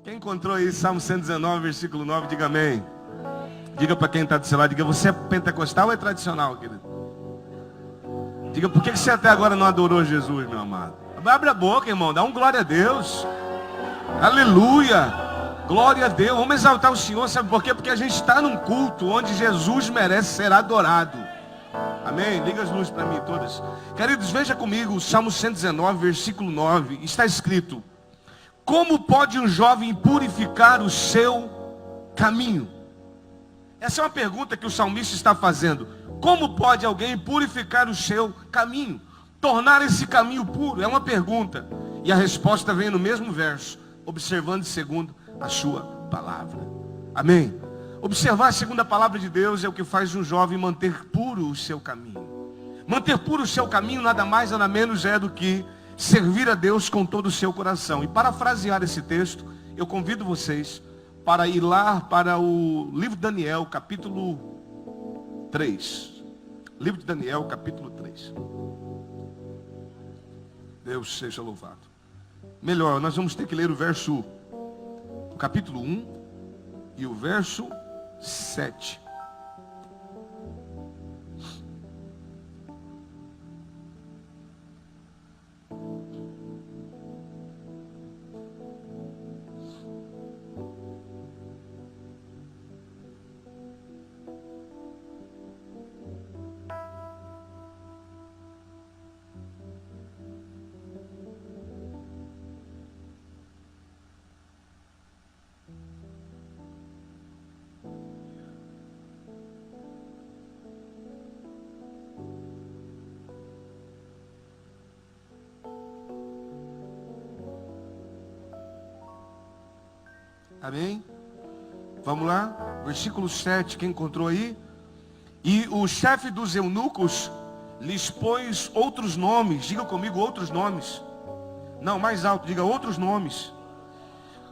Quem encontrou aí Salmo 119, versículo 9, diga amém. Diga para quem está do seu lado, diga, você é pentecostal ou é tradicional, querido? Diga, por que você até agora não adorou Jesus, meu amado? Abre a boca, irmão, dá um glória a Deus. Aleluia, glória a Deus. Vamos exaltar o Senhor, sabe por quê? Porque a gente está num culto onde Jesus merece ser adorado. Amém? Liga as luzes para mim todas. Queridos, veja comigo o Salmo 119, versículo 9. Está escrito: como pode um jovem purificar o seu caminho? Essa é uma pergunta que o salmista está fazendo. Como pode alguém purificar o seu caminho? Tornar esse caminho puro? É uma pergunta. E a resposta vem no mesmo verso. Observando segundo a sua palavra. Amém? Observar segundo a palavra de Deus é o que faz um jovem manter puro o seu caminho. Manter puro o seu caminho nada mais nada menos é do que servir a Deus com todo o seu coração. E parafrasear esse texto, eu convido vocês para ir lá para o livro de Daniel, capítulo 3. Livro de Daniel, capítulo 3. Deus seja louvado. Melhor, nós vamos ter que ler o capítulo 1 e o verso 7. Amém? Vamos lá, versículo 7, quem encontrou aí? E o chefe dos eunucos lhes pôs outros nomes. Diga comigo, outros nomes. Não, mais alto, diga outros nomes.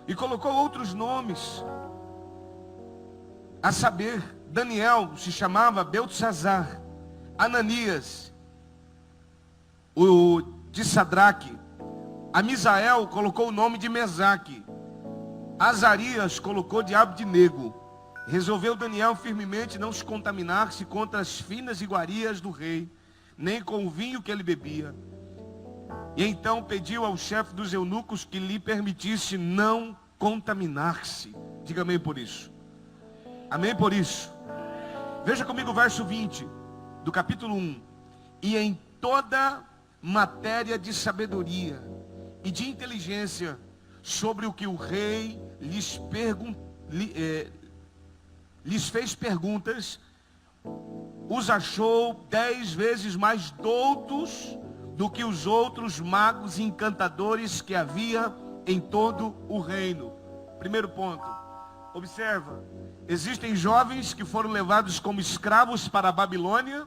E colocou outros nomes. A saber, Daniel se chamava Beltesazar. Ananias, o de Sadraque. A Misael colocou o nome de Mesaque. Azarias colocou de Abdenego. Resolveu Daniel firmemente não se contaminar-se contra as finas iguarias do rei, nem com o vinho que ele bebia. E então pediu ao chefe dos eunucos que lhe permitisse não contaminar-se. Diga amém por isso. Amém por isso. Veja comigo o verso 20 do capítulo 1. E em toda matéria de sabedoria e de inteligência, sobre o que o rei lhes fez perguntas, os achou 10 vezes mais doutos do que os outros magos e encantadores que havia em todo o reino. Primeiro ponto, observa, existem jovens que foram levados como escravos para a Babilônia,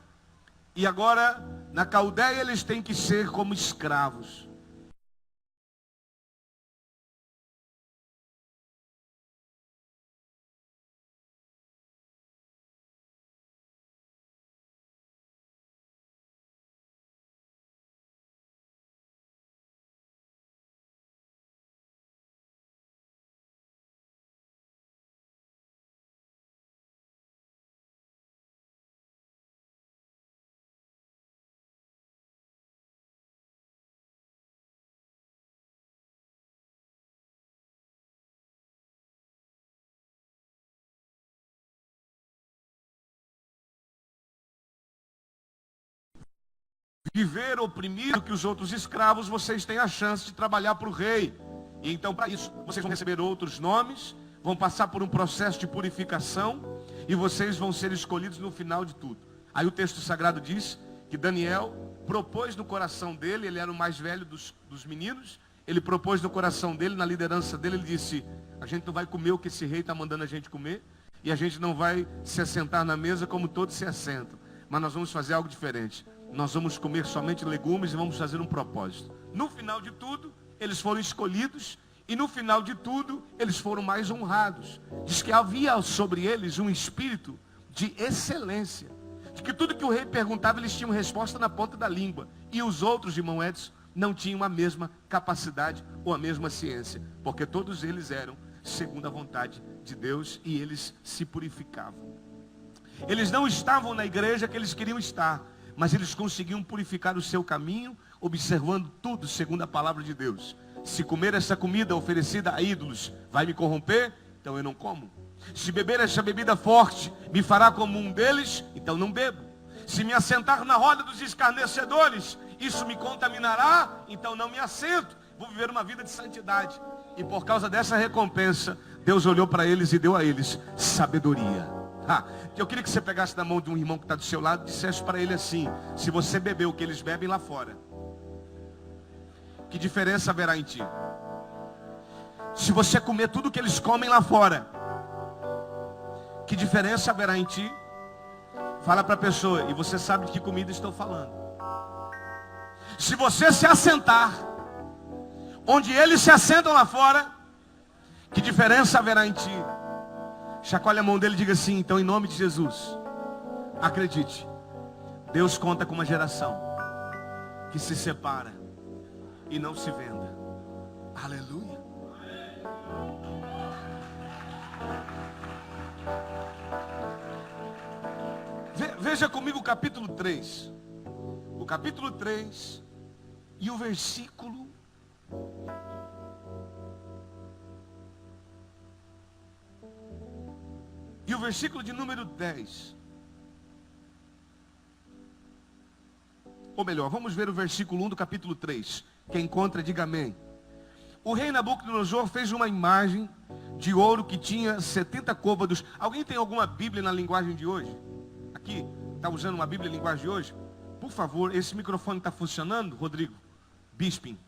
e agora na Caldeia eles têm que ser como escravos. Viver oprimido que os outros escravos, vocês têm a chance de trabalhar para o rei. E então, para isso, vocês vão receber outros nomes, vão passar por um processo de purificação, e vocês vão ser escolhidos no final de tudo. Aí o texto sagrado diz que Daniel propôs no coração dele, ele era o mais velho dos meninos, ele propôs no coração dele, na liderança dele, ele disse: a gente não vai comer o que esse rei está mandando a gente comer, e a gente não vai se assentar na mesa como todos se assentam, mas nós vamos fazer algo diferente. Nós vamos comer somente legumes e vamos fazer um propósito. No final de tudo, eles foram escolhidos, e no final de tudo, eles foram mais honrados. Diz que havia sobre eles um espírito de excelência, de que tudo que o rei perguntava, eles tinham resposta na ponta da língua. E os outros, irmão Edson, não tinham a mesma capacidade ou a mesma ciência, porque todos eles eram segundo a vontade de Deus e eles se purificavam. Eles não estavam na igreja que eles queriam estar, mas eles conseguiam purificar o seu caminho, observando tudo segundo a palavra de Deus. Se comer essa comida oferecida a ídolos vai me corromper, então eu não como. Se beber essa bebida forte me fará como um deles, então não bebo. Se me assentar na roda dos escarnecedores, isso me contaminará, então não me assento. Vou viver uma vida de santidade. E por causa dessa recompensa, Deus olhou para eles e deu a eles sabedoria. Eu queria que você pegasse na mão de um irmão que está do seu lado e dissesse para ele assim: se você beber o que eles bebem lá fora, que diferença haverá em ti? Se você comer tudo que eles comem lá fora, que diferença haverá em ti? Fala para a pessoa, e você sabe de que comida estou falando. Se você se assentar onde eles se assentam lá fora, que diferença haverá em ti? Chacoalhe a mão dele e diga assim: então em nome de Jesus, acredite, Deus conta com uma geração que se separa e não se venda. Aleluia. Veja comigo o capítulo 3. O capítulo 3 e o versículo de número 10. Ou melhor, vamos ver o versículo 1 do capítulo 3. Quem encontra, diga amém. O rei Nabucodonosor fez uma imagem de ouro que tinha 70 côvados. Alguém tem alguma Bíblia na linguagem de hoje? Aqui, está usando uma Bíblia na linguagem de hoje? Por favor, esse microfone está funcionando, Rodrigo? Bisping.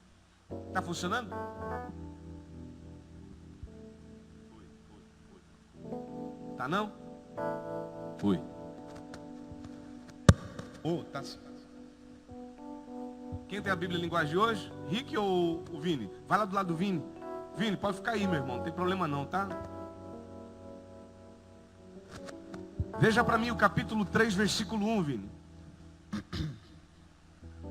Está funcionando? Tá não? Fui. Tá. Quem tem a Bíblia em linguagem de hoje? Rick ou o Vini? Vai lá do lado do Vini. Vini, pode ficar aí, meu irmão. Não tem problema não, tá? Veja para mim o capítulo 3, versículo 1, Vini.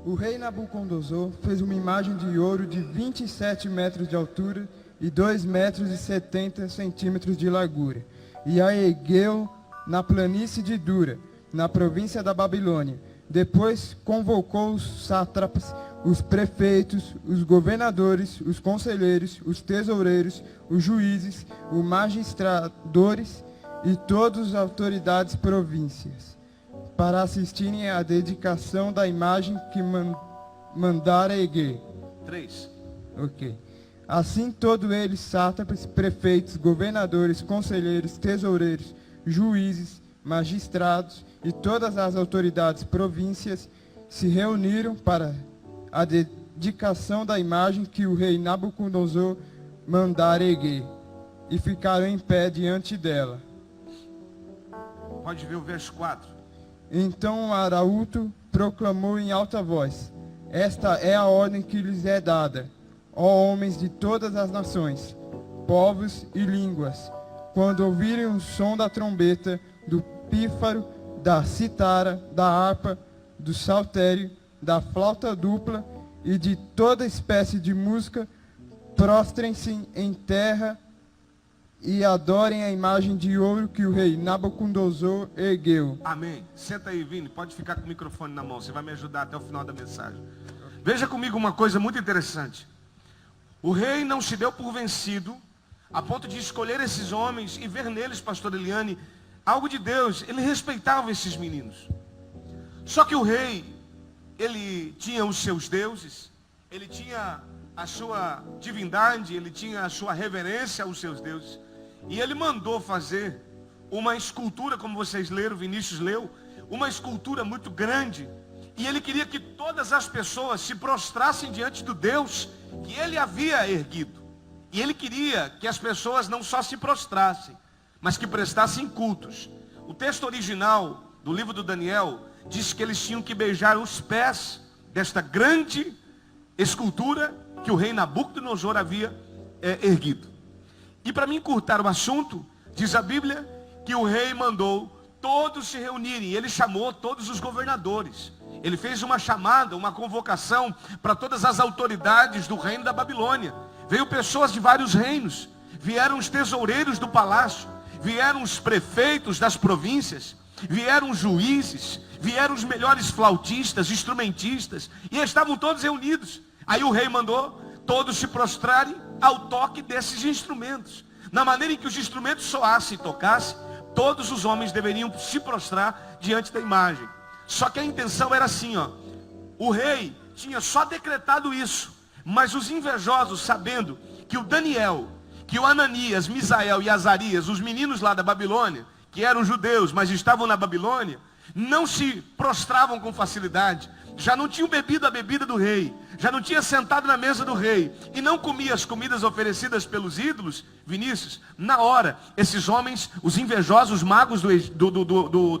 O rei Nabucodonosor fez uma imagem de ouro de 27 metros de altura e 2 metros e 70 centímetros de largura, e a ergueu na planície de Dura, na província da Babilônia. Depois convocou os sátrapas, os prefeitos, os governadores, os conselheiros, os tesoureiros, os juízes, os magistradores e todas as autoridades províncias, para assistirem à dedicação da imagem que mandara erguer. 3. Ok. Assim todos eles, sátrapas, prefeitos, governadores, conselheiros, tesoureiros, juízes, magistrados e todas as autoridades províncias se reuniram para a dedicação da imagem que o rei Nabucodonosor mandara erguer, e ficaram em pé diante dela. Pode ver o verso 4. Então o arauto proclamou em alta voz: esta é a ordem que lhes é dada, ó homens de todas as nações, povos e línguas, quando ouvirem o som da trombeta, do pífaro, da citara, da harpa, do saltério, da flauta dupla e de toda espécie de música, prostrem-se em terra e adorem a imagem de ouro que o rei Nabucodonosor ergueu. Amém. Senta aí, Vini. Pode ficar com o microfone na mão. Você vai me ajudar até o final da mensagem. Veja comigo uma coisa muito interessante. O rei não se deu por vencido a ponto de escolher esses homens e ver neles, pastor Eliane, algo de Deus. Ele respeitava esses meninos. Só que o rei, ele tinha os seus deuses, ele tinha a sua divindade, ele tinha a sua reverência aos seus deuses. E ele mandou fazer uma escultura, como vocês leram, Vinícius leu, uma escultura muito grande. E ele queria que todas as pessoas se prostrassem diante do Deus que ele havia erguido. E ele queria que as pessoas não só se prostrassem, mas que prestassem cultos. O texto original do livro do Daniel diz que eles tinham que beijar os pés desta grande escultura que o rei Nabucodonosor havia erguido. E para me encurtar o assunto, diz a Bíblia que o rei mandou todos se reunirem. Ele chamou todos os governadores. Ele fez uma chamada, uma convocação para todas as autoridades do reino da Babilônia. Veio pessoas de vários reinos. Vieram os tesoureiros do palácio. Vieram os prefeitos das províncias. Vieram os juízes. Vieram os melhores flautistas, instrumentistas. E estavam todos reunidos. Aí o rei mandou todos se prostrarem ao toque desses instrumentos. Na maneira em que os instrumentos soassem e tocassem, todos os homens deveriam se prostrar diante da imagem. Só que a intenção era assim, ó. O rei tinha só decretado isso. Mas os invejosos, sabendo que o Daniel, que o Ananias, Misael e Azarias, os meninos lá da Babilônia, que eram judeus, mas estavam na Babilônia, não se prostravam com facilidade. Já não tinham bebido a bebida do rei. Já não tinha sentado na mesa do rei. E não comia as comidas oferecidas pelos ídolos. Vinícius, na hora, esses homens, os invejosos magos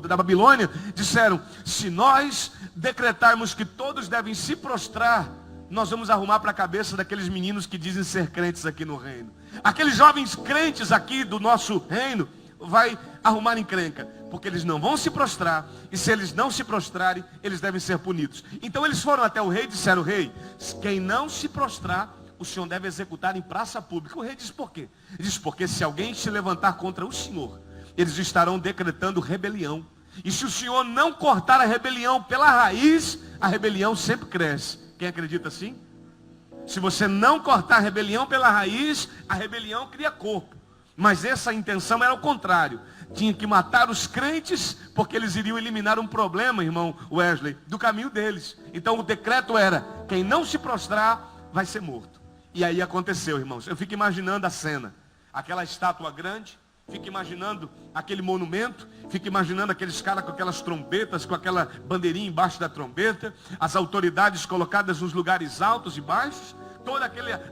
da Babilônia, disseram: se nós decretarmos que todos devem se prostrar, nós vamos arrumar para a cabeça daqueles meninos que dizem ser crentes aqui no reino. Aqueles jovens crentes aqui do nosso reino vai arrumar encrenca, porque eles não vão se prostrar, e se eles não se prostrarem, eles devem ser punidos. Então eles foram até o rei e disseram: rei, quem não se prostrar, o senhor deve executar em praça pública. O rei diz: por quê? Ele diz: porque se alguém se levantar contra o senhor, eles estarão decretando rebelião. E se o senhor não cortar a rebelião pela raiz, a rebelião sempre cresce. Quem acredita assim? Se você não cortar a rebelião pela raiz, a rebelião cria corpo. Mas essa intenção era o contrário. Tinha que matar os crentes, porque eles iriam eliminar um problema, irmão Wesley, do caminho deles. Então o decreto era: quem não se prostrar vai ser morto. E aí aconteceu, irmãos. Eu fico imaginando a cena. Aquela estátua grande, fico imaginando aquele monumento, fico imaginando aqueles caras com aquelas trombetas, com aquela bandeirinha embaixo da trombeta, as autoridades colocadas nos lugares altos e baixos, todo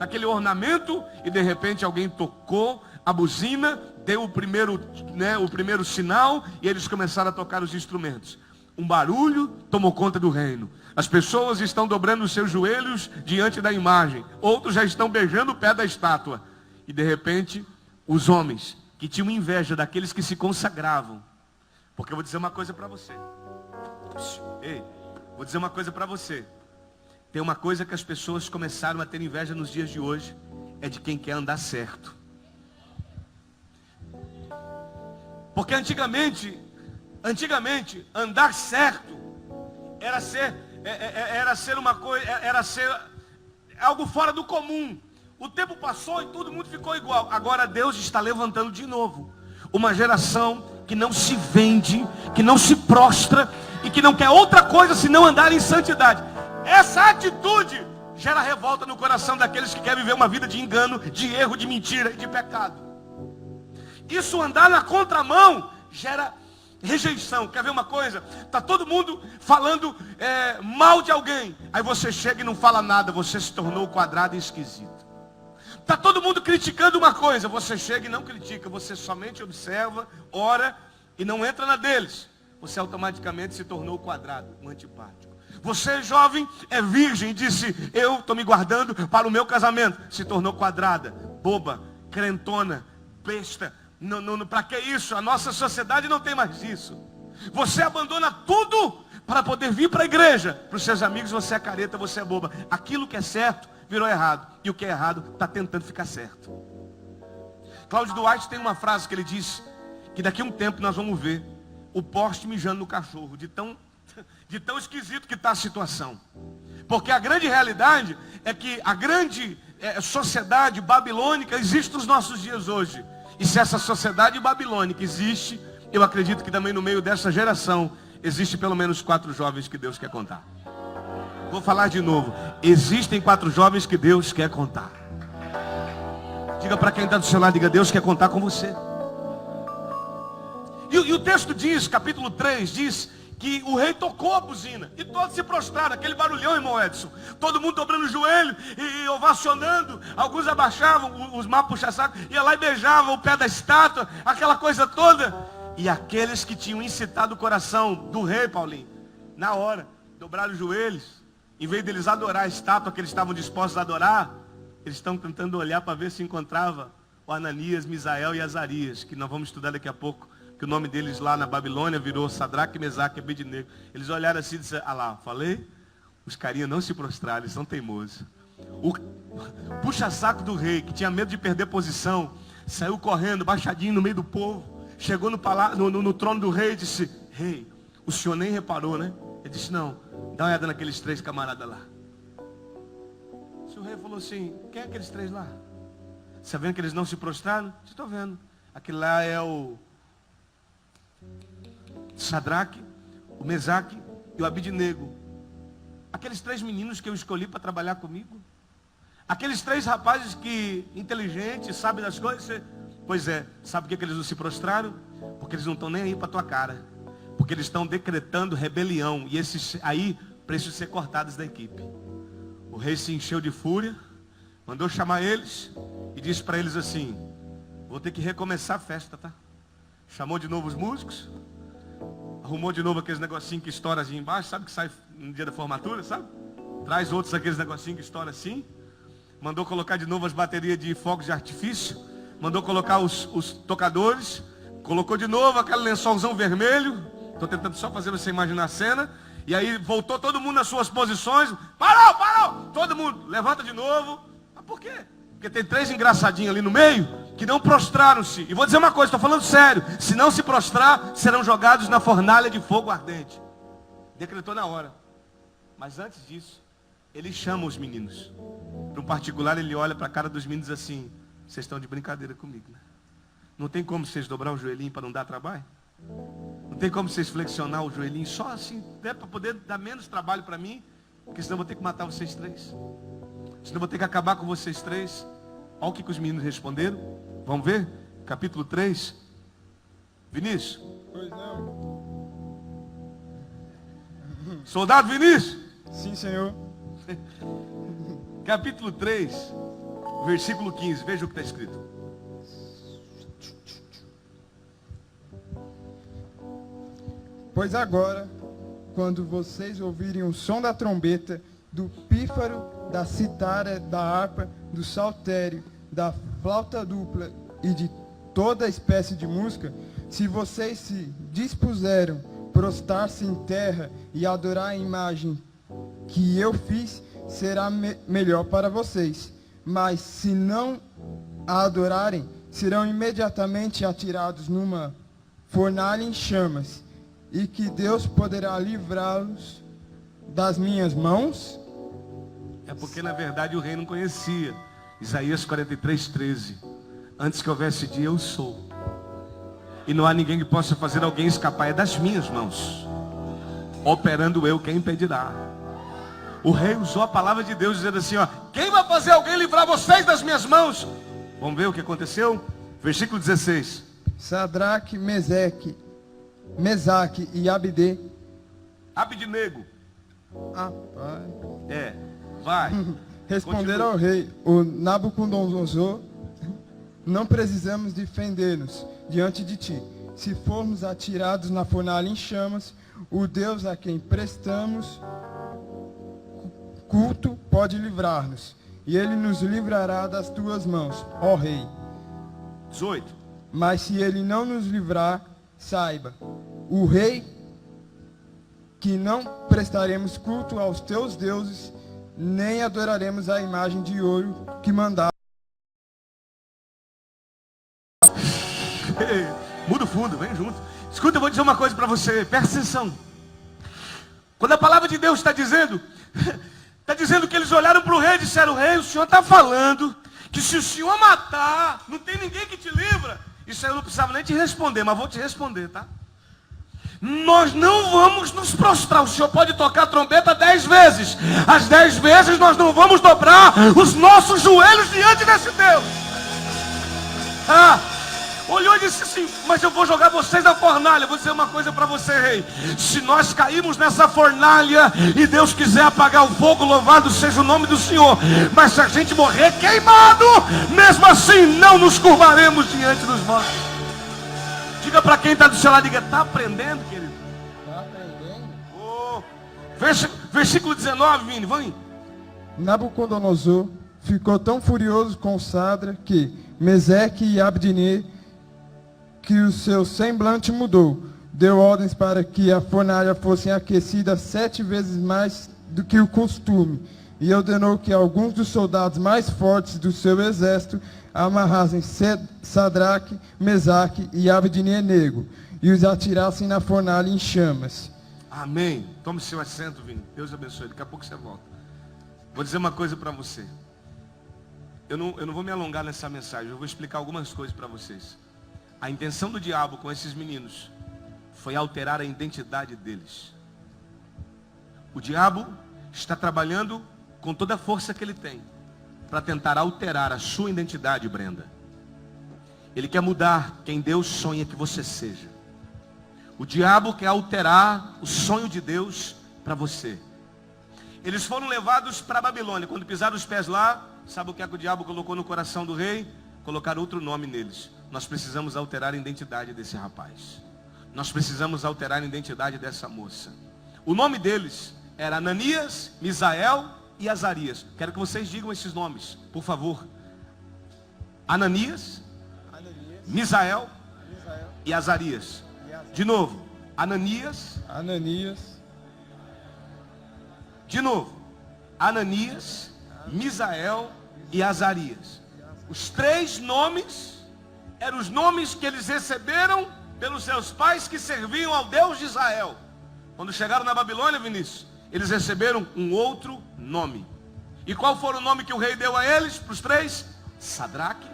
aquele ornamento, e de repente alguém tocou a buzina, deu o primeiro sinal, e eles começaram a tocar os instrumentos. Um barulho tomou conta do reino. As pessoas estão dobrando os seus joelhos diante da imagem. Outros já estão beijando o pé da estátua. E de repente, os homens que tinham inveja daqueles que se consagravam. Porque eu vou dizer uma coisa para você. Ei, vou dizer uma coisa para você. Tem uma coisa que as pessoas começaram a ter inveja nos dias de hoje. É de quem quer andar certo. Porque antigamente, andar certo era ser uma coisa, era ser algo fora do comum. O tempo passou e todo mundo ficou igual. Agora Deus está levantando de novo uma geração que não se vende, que não se prostra e que não quer outra coisa senão andar em santidade. Essa atitude gera revolta no coração daqueles que querem viver uma vida de engano, de erro, de mentira e de pecado. Isso, andar na contramão, gera rejeição. Quer ver uma coisa? Está todo mundo falando mal de alguém. Aí você chega e não fala nada. Você se tornou quadrado e esquisito. Está todo mundo criticando uma coisa. Você chega e não critica. Você somente observa, ora e não entra na deles. Você automaticamente se tornou quadrado, um antipático. Você, jovem, é virgem e disse: eu estou me guardando para o meu casamento. Se tornou quadrada, boba, crentona, besta. Para que isso? A nossa sociedade não tem mais isso. Você abandona tudo para poder vir para a igreja. Para os seus amigos você é careta, você é boba. Aquilo que é certo virou errado. E o que é errado está tentando ficar certo. Cláudio Duarte tem uma frase que ele diz que daqui a um tempo nós vamos ver o poste mijando no cachorro. De tão esquisito que está a situação. Porque a grande realidade é que a grande sociedade babilônica existe nos nossos dias hoje. E se essa sociedade babilônica existe, eu acredito que também no meio dessa geração existe pelo menos 4 jovens que Deus quer contar. Vou falar de novo. Existem 4 jovens que Deus quer contar. Diga para quem está do seu lado, diga: Deus quer contar com você. E o texto diz, capítulo 3, diz que o rei tocou a buzina e todos se prostraram, aquele barulhão, irmão Edson, todo mundo dobrando o joelho e ovacionando, alguns abaixavam, os mal puxa-saco, ia lá e beijavam o pé da estátua, aquela coisa toda. E aqueles que tinham incitado o coração do rei, Paulinho, na hora, dobraram os joelhos, em vez deles adorar a estátua que eles estavam dispostos a adorar, eles estão tentando olhar para ver se encontrava o Ananias, Misael e Azarias, que nós vamos estudar daqui a pouco, que o nome deles lá na Babilônia virou Sadraque, Mesaque e Abednego. Eles olharam assim e disseram, ah lá, falei, os carinhas não se prostraram, eles são teimosos. O puxa-saco do rei, que tinha medo de perder posição, saiu correndo, baixadinho no meio do povo, chegou no trono do rei e disse, rei, o senhor nem reparou, né? Ele disse, não, dá uma olhada naqueles 3 camaradas lá. O rei falou assim, quem é aqueles 3 lá? Você está vendo que eles não se prostraram? Estou vendo. Aquele lá é o Sadraque, o Mesaque e o Abednego. Aqueles 3 meninos que eu escolhi para trabalhar comigo. Aqueles 3 rapazes que, inteligentes, sabem das coisas. Pois é, sabe por que eles não se prostraram? Porque eles não estão nem aí para a tua cara. Porque eles estão decretando rebelião. E esses aí precisam ser cortados da equipe. O rei se encheu de fúria, mandou chamar eles e disse para eles assim, vou ter que recomeçar a festa, tá? Chamou de novo os músicos, arrumou de novo aqueles negocinhos que estoura assim embaixo, sabe que sai no dia da formatura, sabe? Traz outros aqueles negocinhos que estoura assim. Mandou colocar de novo as baterias de fogos de artifício, mandou colocar os tocadores, colocou de novo aquele lençolzão vermelho. Estou tentando só fazer você imaginar a cena. E aí voltou todo mundo nas suas posições. Parou! Todo mundo, levanta de novo. Mas por quê? Porque tem 3 engraçadinhos ali no meio que não prostraram-se. E vou dizer uma coisa, estou falando sério. Se não se prostrar, serão jogados na fornalha de fogo ardente. Decretou na hora. Mas antes disso, ele chama os meninos. Para um particular, ele olha para a cara dos meninos assim, vocês estão de brincadeira comigo, né? Não tem como vocês dobrar o joelhinho para não dar trabalho? Não tem como vocês flexionar o joelhinho só assim, até para poder dar menos trabalho para mim, porque senão eu vou ter que matar vocês 3. Senão eu vou ter que acabar com vocês 3. Olha o que os meninos responderam. Vamos ver? Capítulo 3. Vinícius. Pois não. Soldado Vinícius. Sim, senhor. Capítulo 3, versículo 15. Veja o que está escrito. Pois agora, quando vocês ouvirem o som da trombeta, do pífaro, da citara, da harpa, do saltério, da flauta dupla e de toda espécie de música, se vocês se dispuseram prostrar-se em terra e adorar a imagem que eu fiz, será melhor para vocês. Mas se não a adorarem, serão imediatamente atirados numa fornalha em chamas. E que Deus poderá livrá-los das minhas mãos? É porque na verdade o rei não conhecia. Isaías 43:13. Antes que houvesse dia, eu sou. E não há ninguém que possa fazer alguém escapar, é das minhas mãos. Operando eu, quem impedirá? O rei usou a palavra de Deus dizendo assim, ó, quem vai fazer alguém livrar vocês das minhas mãos? Vamos ver o que aconteceu? Versículo 16. Sadraque, Mesaque e Abednego. Rapaz. Vai. Responderam ao rei, o Nabucodonosor, não precisamos defender-nos diante de ti. Se formos atirados na fornalha em chamas, o Deus a quem prestamos culto pode livrar-nos, e ele nos livrará das tuas mãos, ó rei. 18. Mas se ele não nos livrar, saiba, o rei, que não prestaremos culto aos teus deuses, nem adoraremos a imagem de ouro que mandaste. Muda o fundo, vem junto. Escuta, eu vou dizer uma coisa para você, presta atenção. Quando a palavra de Deus está dizendo que eles olharam para o rei e disseram, rei, o senhor está falando que se o senhor matar, não tem ninguém que te livra. Isso aí eu não precisava nem te responder, mas vou te responder, tá? Nós não vamos nos prostrar. O senhor pode tocar a trombeta 10 vezes. As 10 vezes nós não vamos dobrar os nossos joelhos diante desse Deus. Olhou e disse assim, mas eu vou jogar vocês na fornalha. Vou dizer uma coisa para você, rei. Se nós cairmos nessa fornalha e Deus quiser apagar o fogo, louvado seja o nome do Senhor. Mas se a gente morrer queimado, mesmo assim não nos curvaremos diante dos vossos. Diga para quem está do seu lado, diga, está aprendendo, querido? Está aprendendo? Versículo 19, Vini, vem. Nabucodonosor ficou tão furioso com Sadraque, Mesaque e Abednego que o seu semblante mudou. Deu ordens para que a fornalha fosse aquecida 7 vezes mais do que o costume, e ordenou que alguns dos soldados mais fortes do seu exército amarrassem Sadraque, Mesaque e Abednego e os atirassem na fornalha em chamas. Amém. Tome seu assento, Vini. Deus abençoe. Daqui a pouco você volta. Vou dizer uma coisa para você. Eu não vou me alongar nessa mensagem. Eu vou explicar algumas coisas para vocês. A intenção do diabo com esses meninos foi alterar a identidade deles. O diabo está trabalhando com toda a força que ele tem para tentar alterar a sua identidade, Brenda. Ele quer mudar quem Deus sonha que você seja. O diabo quer alterar o sonho de Deus para você. Eles foram levados para a Babilônia. Quando pisaram os pés lá, sabe o que é que o diabo colocou no coração do rei? Colocar outro nome neles. Nós precisamos alterar a identidade desse rapaz. Nós precisamos alterar a identidade dessa moça. O nome deles era Ananias, Misael e Azarias. Quero que vocês digam esses nomes, por favor. Ananias, Misael e Azarias. De novo, Ananias. De novo, Ananias, Misael e Azarias. Os 3 nomes eram os nomes que eles receberam pelos seus pais que serviam ao Deus de Israel. Quando chegaram na Babilônia, Vinícius, eles receberam um outro nome. E qual foi o nome que o rei deu a eles, para os 3? Sadraque.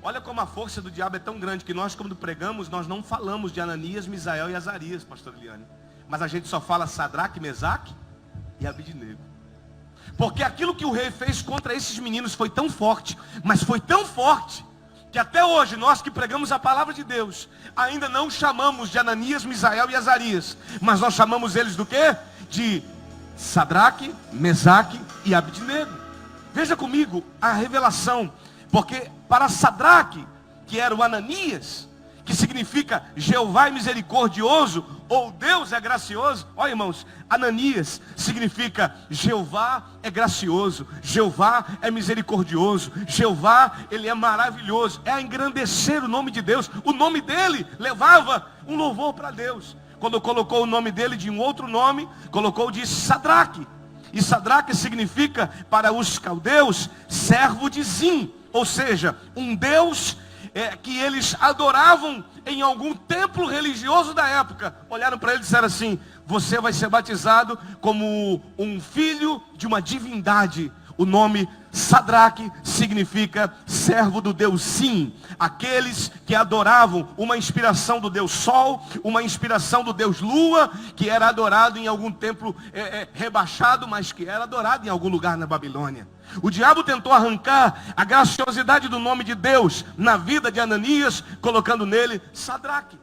Olha como a força do diabo é tão grande que nós, quando pregamos, nós não falamos de Ananias, Misael e Azarias, pastor Eliane. Mas a gente só fala Sadraque, Mesaque e Abednego. Porque aquilo que o rei fez contra esses meninos foi tão forte, mas foi tão forte, que até hoje, nós que pregamos a palavra de Deus, ainda não chamamos de Ananias, Misael e Azarias, mas nós chamamos eles do quê? De Sadraque, Mesaque e Abednego. Veja comigo a revelação, porque para Sadraque, que era o Ananias, que significa Jeová é misericordioso, ou Deus é gracioso. Olha, irmãos, Ananias significa Jeová é gracioso, Jeová é misericordioso, Jeová, ele é maravilhoso, é engrandecer o nome de Deus. O nome dele levava um louvor para Deus. Quando colocou o nome dele de um outro nome, colocou de Sadraque. E Sadraque significa, para os caldeus, servo de Zim, ou seja, um Deus que eles adoravam em algum templo religioso da época. Olharam para ele e disseram assim: você vai ser batizado como um filho de uma divindade. O nome Sadraque significa servo do Deus Sim. Aqueles que adoravam uma inspiração do Deus Sol, uma inspiração do Deus Lua, que era adorado em algum templo rebaixado, mas que era adorado em algum lugar na Babilônia. O diabo tentou arrancar a graciosidade do nome de Deus na vida de Ananias, colocando nele Sadraque.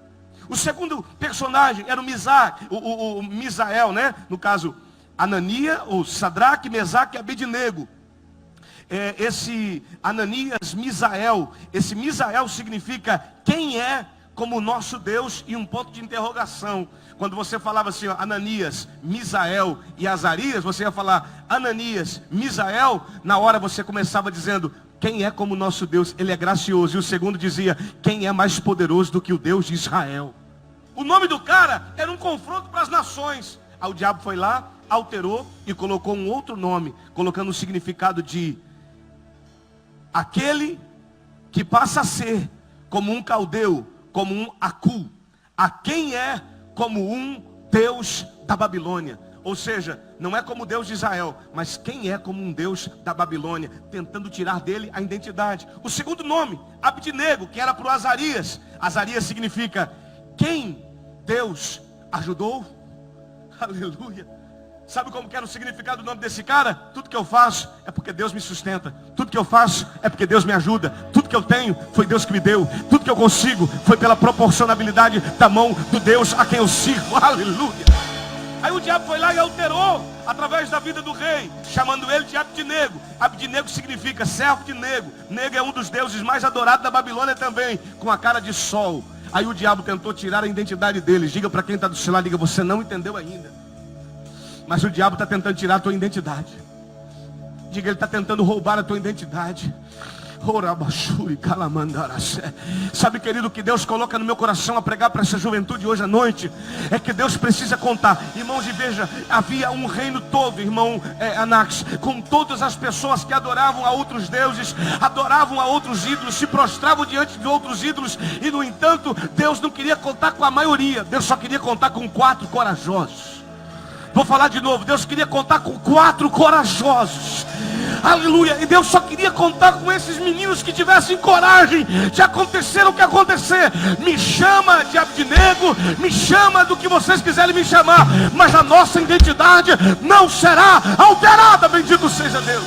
O segundo personagem era o Misael, né? No caso, Ananias, o Sadraque, Mesaque e Abednego. Esse Ananias, Misael, esse Misael significa quem é como o nosso Deus e um ponto de interrogação. Quando você falava assim, ó, Ananias, Misael e Azarias, você ia falar Ananias, Misael, na hora você começava dizendo, quem é como o nosso Deus? Ele é gracioso. E o segundo dizia, quem é mais poderoso do que o Deus de Israel? O nome do cara era um confronto para as nações. Aí o diabo foi lá, alterou e colocou um outro nome, colocando o significado de aquele que passa a ser como um caldeu, como um Acu, a quem é como um Deus da Babilônia. Ou seja, não é como o Deus de Israel, mas quem é como um Deus da Babilônia, tentando tirar dele a identidade. O segundo nome, Abednego, que era para o Azarias. Azarias significa quem Deus ajudou. Aleluia. Sabe como que era o significado do nome desse cara? Tudo que eu faço é porque Deus me sustenta. Tudo que eu faço é porque Deus me ajuda. Tudo que eu tenho foi Deus que me deu. Tudo que eu consigo foi pela proporcionalidade da mão do Deus a quem eu sirvo. Aleluia. Aí o diabo foi lá e alterou através da vida do rei, chamando ele de Abednego. Abednego significa servo de Nego. Nego é um dos deuses mais adorados da Babilônia também, com a cara de sol. Aí o diabo tentou tirar a identidade deles. Diga para quem está do seu lado, diga, você não entendeu ainda. Mas o diabo está tentando tirar a tua identidade. Diga, ele está tentando roubar a tua identidade. Sabe, querido, o que Deus coloca no meu coração a pregar para essa juventude hoje à noite é que Deus precisa contar. Irmãos, e veja, havia um reino todo, irmão Anax, com todas as pessoas que adoravam a outros deuses, adoravam a outros ídolos, se prostravam diante de outros ídolos. E no entanto, Deus não queria contar com a maioria. Deus só queria contar com 4 corajosos. Vou falar de novo. Deus queria contar com 4 corajosos. Aleluia. E Deus só queria contar com esses meninos que tivessem coragem de acontecer o que acontecer. Me chama de Abdinego, me chama do que vocês quiserem me chamar, mas a nossa identidade não será alterada. Bendito seja Deus.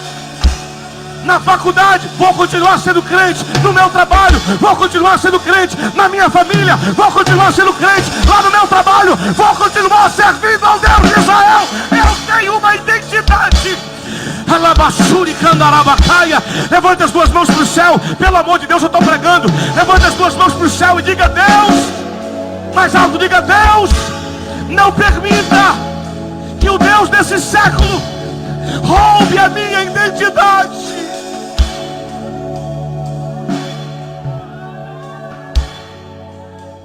Na faculdade, vou continuar sendo crente. No meu trabalho, vou continuar sendo crente. Na minha família, vou continuar sendo crente. Lá no meu trabalho, vou continuar servindo ao Deus de Israel. Eu tenho uma identidade. Levante as duas mãos para o céu. Pelo amor de Deus, eu estou pregando. Levante as duas mãos para o céu e diga: Deus, mais alto, diga: Deus, não permita que o Deus desse século roube a minha identidade.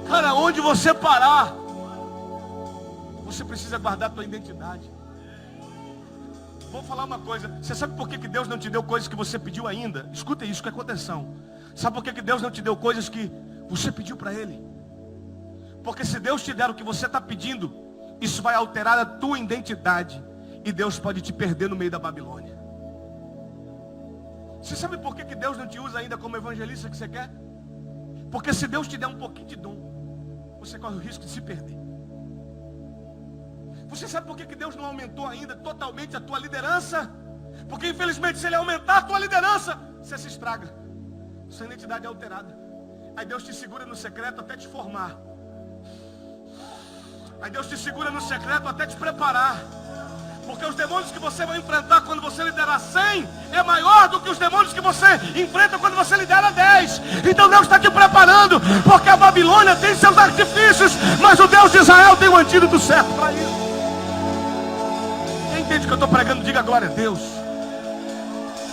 Cara, onde você parar, você precisa guardar a tua identidade. Vou falar uma coisa. Você sabe por que Deus não te deu coisas que você pediu ainda? Escuta isso, que é atenção. Sabe por que Deus não te deu coisas que você pediu para Ele? Porque se Deus te der o que você está pedindo, isso vai alterar a tua identidade. E Deus pode te perder no meio da Babilônia. Você sabe por que Deus não te usa ainda como evangelista que você quer? Porque se Deus te der um pouquinho de dom, você corre o risco de se perder. Você sabe por que Deus não aumentou ainda totalmente a tua liderança? Porque infelizmente, se Ele aumentar a tua liderança, você se estraga. Sua identidade é alterada. Aí Deus te segura no secreto até te formar. Aí Deus te segura no secreto até te preparar. Porque os demônios que você vai enfrentar quando você liderar 100 é maior do que os demônios que você enfrenta quando você lidera 10. Então Deus está te preparando, porque a Babilônia tem seus artifícios, mas o Deus de Israel tem o antídoto certo para isso. Quem entende o que eu estou pregando, diga glória a Deus.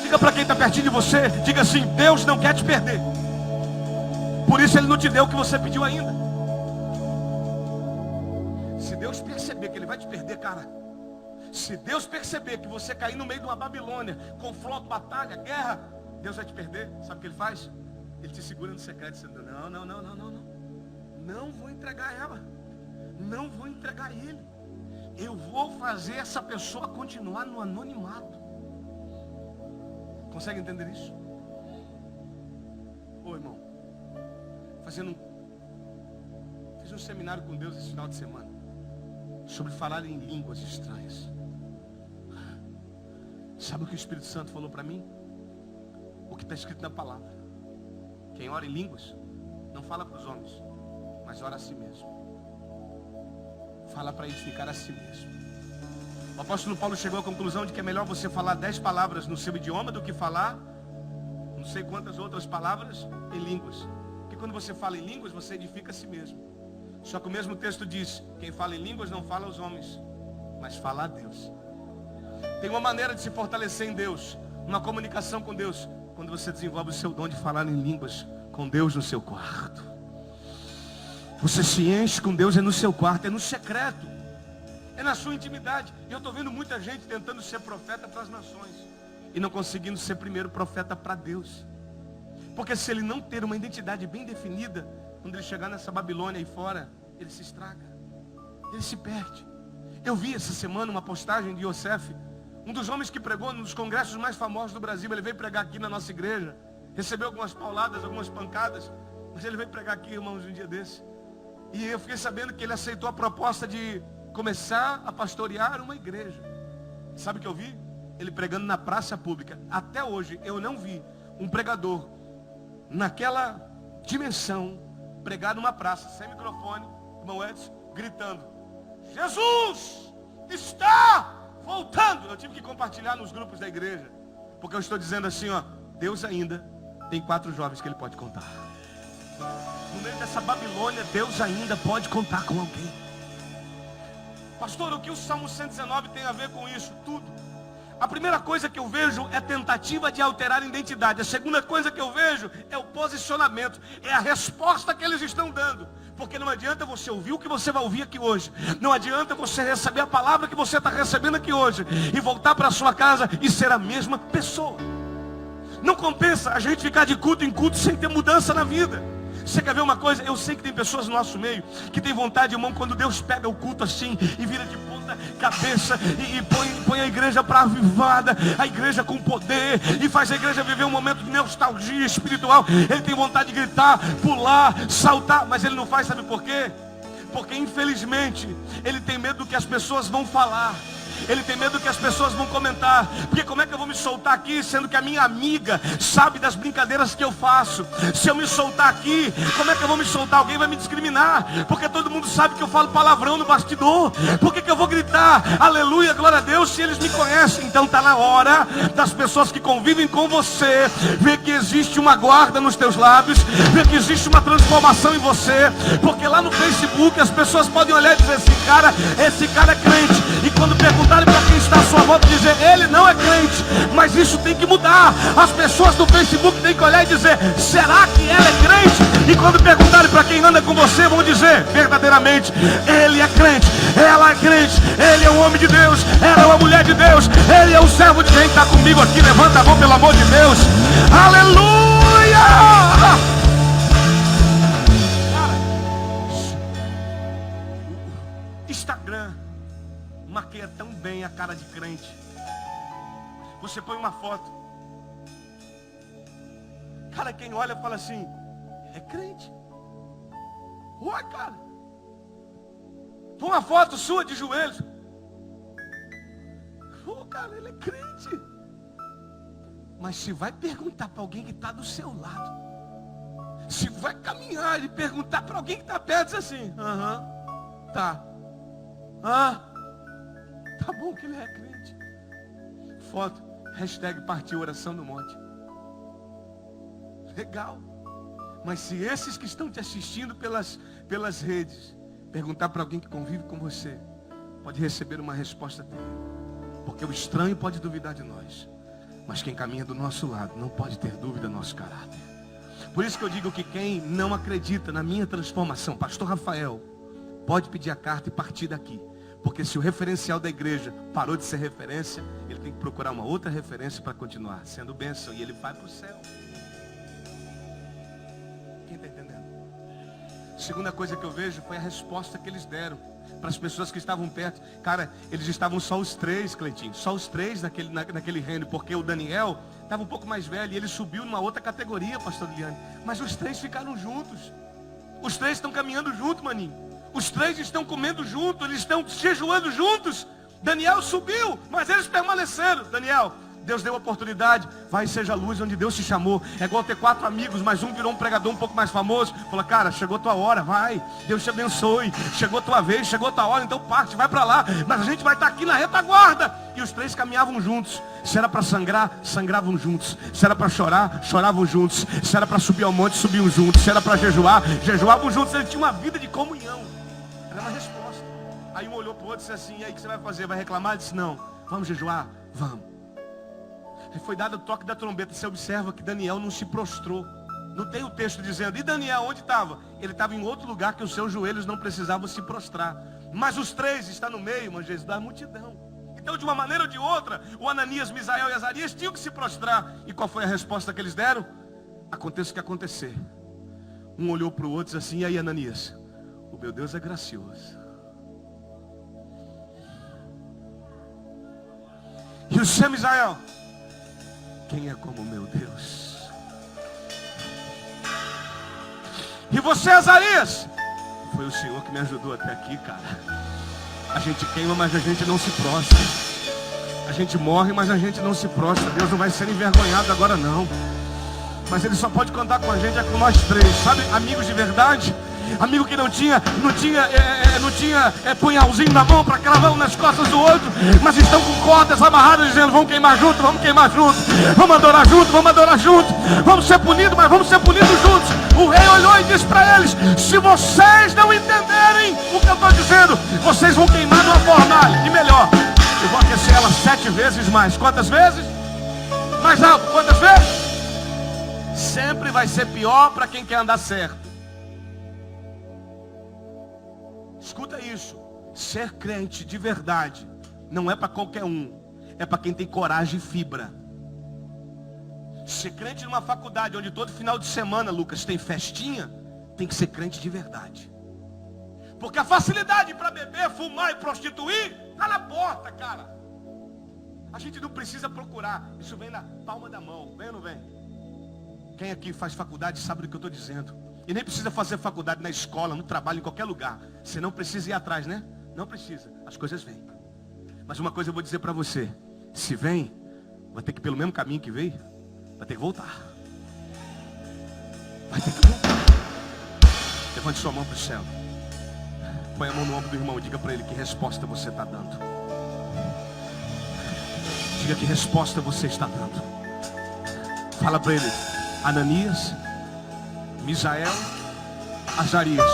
Diga para quem está pertinho de você, diga assim: Deus não quer te perder. Por isso Ele não te deu o que você pediu ainda. Se Deus perceber que Ele vai te perder, cara, se Deus perceber que você cair no meio de uma Babilônia, confronto, batalha, guerra, Deus vai te perder. Sabe o que Ele faz? Ele te segura no secreto, dizendo: não vou entregar ela, não vou entregar ele. Eu vou fazer essa pessoa continuar no anonimato. Consegue entender isso? Ô irmão, fiz um seminário com Deus esse final de semana sobre falar em línguas estranhas. Sabe o que o Espírito Santo falou para mim? O que está escrito na palavra: quem ora em línguas não fala para os homens, mas ora a si mesmo. Fala para edificar a si mesmo. O apóstolo Paulo chegou à conclusão de que é melhor você falar 10 palavras no seu idioma do que falar não sei quantas outras palavras em línguas. Porque quando você fala em línguas, você edifica a si mesmo. Só que o mesmo texto diz: quem fala em línguas não fala aos homens, mas fala a Deus. Tem uma maneira de se fortalecer em Deus, uma comunicação com Deus, quando você desenvolve o seu dom de falar em línguas com Deus no seu quarto. Você se enche com Deus, é no seu quarto, é no secreto, é na sua intimidade. E eu estou vendo muita gente tentando ser profeta para as nações e não conseguindo ser primeiro profeta para Deus. Porque se ele não ter uma identidade bem definida, quando ele chegar nessa Babilônia aí fora, ele se estraga, ele se perde. Eu vi essa semana uma postagem de Yosef, um dos homens que pregou nos congressos mais famosos do Brasil. Ele veio pregar aqui na nossa igreja, recebeu algumas pauladas, algumas pancadas, mas ele veio pregar aqui, irmãos, um dia desse. E eu fiquei sabendo que ele aceitou a proposta de começar a pastorear uma igreja. Sabe o que eu vi? Ele pregando na praça pública. Até hoje eu não vi um pregador naquela dimensão pregar numa praça, sem microfone, irmão Edson, gritando: Jesus está voltando. Eu tive que compartilhar nos grupos da igreja, porque eu estou dizendo assim, ó: Deus ainda tem 4 jovens que Ele pode contar. No meio dessa Babilônia, Deus ainda pode contar com alguém. Pastor, o que o Salmo 119 tem a ver com isso? Tudo. A primeira coisa que eu vejo é tentativa de alterar a identidade. A segunda coisa que eu vejo é o posicionamento. É a resposta que eles estão dando. Porque não adianta você ouvir o que você vai ouvir aqui hoje. Não adianta você receber a palavra que você está recebendo aqui hoje e voltar para a sua casa e ser a mesma pessoa. Não compensa a gente ficar de culto em culto sem ter mudança na vida. Você quer ver uma coisa? Eu sei que tem pessoas no nosso meio que tem vontade, irmão, quando Deus pega o culto assim e vira de ponta cabeça e põe a igreja para avivada, a igreja com poder, e faz a igreja viver um momento de nostalgia espiritual. Ele tem vontade de gritar, pular, saltar, mas ele não faz, sabe por quê? Porque infelizmente ele tem medo do que as pessoas vão falar. Ele tem medo que as pessoas vão comentar. Porque como é que eu vou me soltar aqui, sendo que a minha amiga sabe das brincadeiras que eu faço? Se eu me soltar aqui, como é que eu vou me soltar? Alguém vai me discriminar. Porque todo mundo sabe que eu falo palavrão no bastidor. Por que eu vou gritar aleluia, glória a Deus, se eles me conhecem? Então está na hora das pessoas que convivem com você ver que existe uma guarda nos teus lábios, ver que existe uma transformação em você. Porque lá no Facebook as pessoas podem olhar e dizer, esse cara é crente. E quando perguntarem para quem está à sua volta, dizer, ele não é crente. Mas isso tem que mudar. As pessoas do Facebook têm que olhar e dizer, será que ela é crente? E quando perguntarem para quem anda com você, vão dizer, verdadeiramente, ele é crente, ela é crente, ele é um homem de Deus, ela é uma mulher de Deus, ele é um servo de quem está comigo aqui. Levanta a mão, pelo amor de Deus. Aleluia! Instagram maqueia tão bem a cara de crente. Você põe uma foto, cara, quem olha fala assim, é crente. Ué, cara, põe uma foto sua de joelhos, cara, ele é crente. Mas se vai perguntar para alguém que está do seu lado, se vai caminhar e perguntar para alguém que está perto, diz assim, tá. Tá bom que ele é crente. Foto, hashtag partiu oração no monte. Legal. Mas se esses que estão te assistindo pelas redes perguntar para alguém que convive com você, pode receber uma resposta dele. Porque o estranho pode duvidar de nós, mas quem caminha do nosso lado não pode ter dúvida do nosso caráter. Por isso que eu digo que quem não acredita na minha transformação, pastor Rafael, pode pedir a carta e partir daqui. Porque se o referencial da igreja parou de ser referência, ele tem que procurar uma outra referência para continuar sendo bênção. E ele vai para o céu. Quem está entendendo? Segunda coisa que eu vejo foi a resposta que eles deram para as pessoas que estavam perto. Cara, eles estavam só os três, Cleitinho. Só os três naquele reino. Porque o Daniel estava um pouco mais velho. E ele subiu numa outra categoria, pastor Liane. Mas os três ficaram juntos. Os três estão caminhando junto, maninho. Os três estão comendo juntos, eles estão jejuando juntos. Daniel subiu, mas eles permaneceram. Daniel, Deus deu oportunidade, vai e seja luz onde Deus te chamou. É igual ter 4 amigos, mas um virou um pregador um pouco mais famoso. Fala, cara, chegou tua hora, vai, Deus te abençoe. Chegou tua vez, chegou tua hora, então parte, vai para lá. Mas a gente vai estar aqui na retaguarda. E os três caminhavam juntos. Se era para sangrar, sangravam juntos. Se era para chorar, choravam juntos. Se era para subir ao monte, subiam juntos. Se era para jejuar, jejuavam juntos. Eles tinham uma vida de comunhão. Era uma resposta. Aí um olhou para o outro e disse assim, e aí o que você vai fazer? Vai reclamar? Ele disse, não, vamos jejuar? Vamos. E foi dado o toque da trombeta. Você observa que Daniel não se prostrou. Não tem o texto dizendo, e Daniel onde estava? Ele estava em outro lugar que os seus joelhos não precisavam se prostrar. Mas os três estão no meio, irmão Jesus, da multidão. Então de uma maneira ou de outra, o Ananias, Misael e Azarias tinham que se prostrar. E qual foi a resposta que eles deram? Aconteça o que acontecer. Um olhou para o outro e disse assim, e aí Ananias? O meu Deus é gracioso. E o seu Misael? Quem é como meu Deus? E você, Azarias? Foi o Senhor que me ajudou até aqui, cara. A gente queima, mas a gente não se prostra. A gente morre, mas a gente não se prostra. Deus não vai ser envergonhado agora não. Mas Ele só pode contar com a gente, é com nós três. Sabe, amigos de verdade? Amigo que não tinha punhalzinho na mão para cravar um nas costas do outro, mas estão com cordas amarradas dizendo, vamos queimar junto, vamos queimar junto, vamos adorar junto, vamos adorar junto, vamos ser punidos, mas vamos ser punidos juntos. O rei olhou e disse para eles, se vocês não entenderem o que eu estou dizendo, vocês vão queimar numa fornalha. E melhor, eu vou aquecer ela 7 7 vezes mais. Quantas vezes? Mais alto, quantas vezes? Sempre vai ser pior para quem quer andar certo. Escuta isso. Ser crente de verdade não é para qualquer um. É para quem tem coragem e fibra. Ser crente numa faculdade onde todo final de semana, Lucas, tem festinha, tem que ser crente de verdade. Porque a facilidade para beber, fumar e prostituir está na porta, cara. A gente não precisa procurar. Isso vem na palma da mão. Vem ou não vem? Quem aqui faz faculdade sabe do que eu estou dizendo. E nem precisa fazer faculdade na escola, no trabalho, em qualquer lugar. Você não precisa ir atrás, né? Não precisa. As coisas vêm. Mas uma coisa eu vou dizer para você. Se vem, vai ter que ir pelo mesmo caminho que veio. Vai ter que voltar. Vai ter que voltar. Levante sua mão para o céu. Põe a mão no ombro do irmão e diga para ele que resposta você está dando. Diga que resposta você está dando. Fala para ele. Ananias, Misael, Azarias.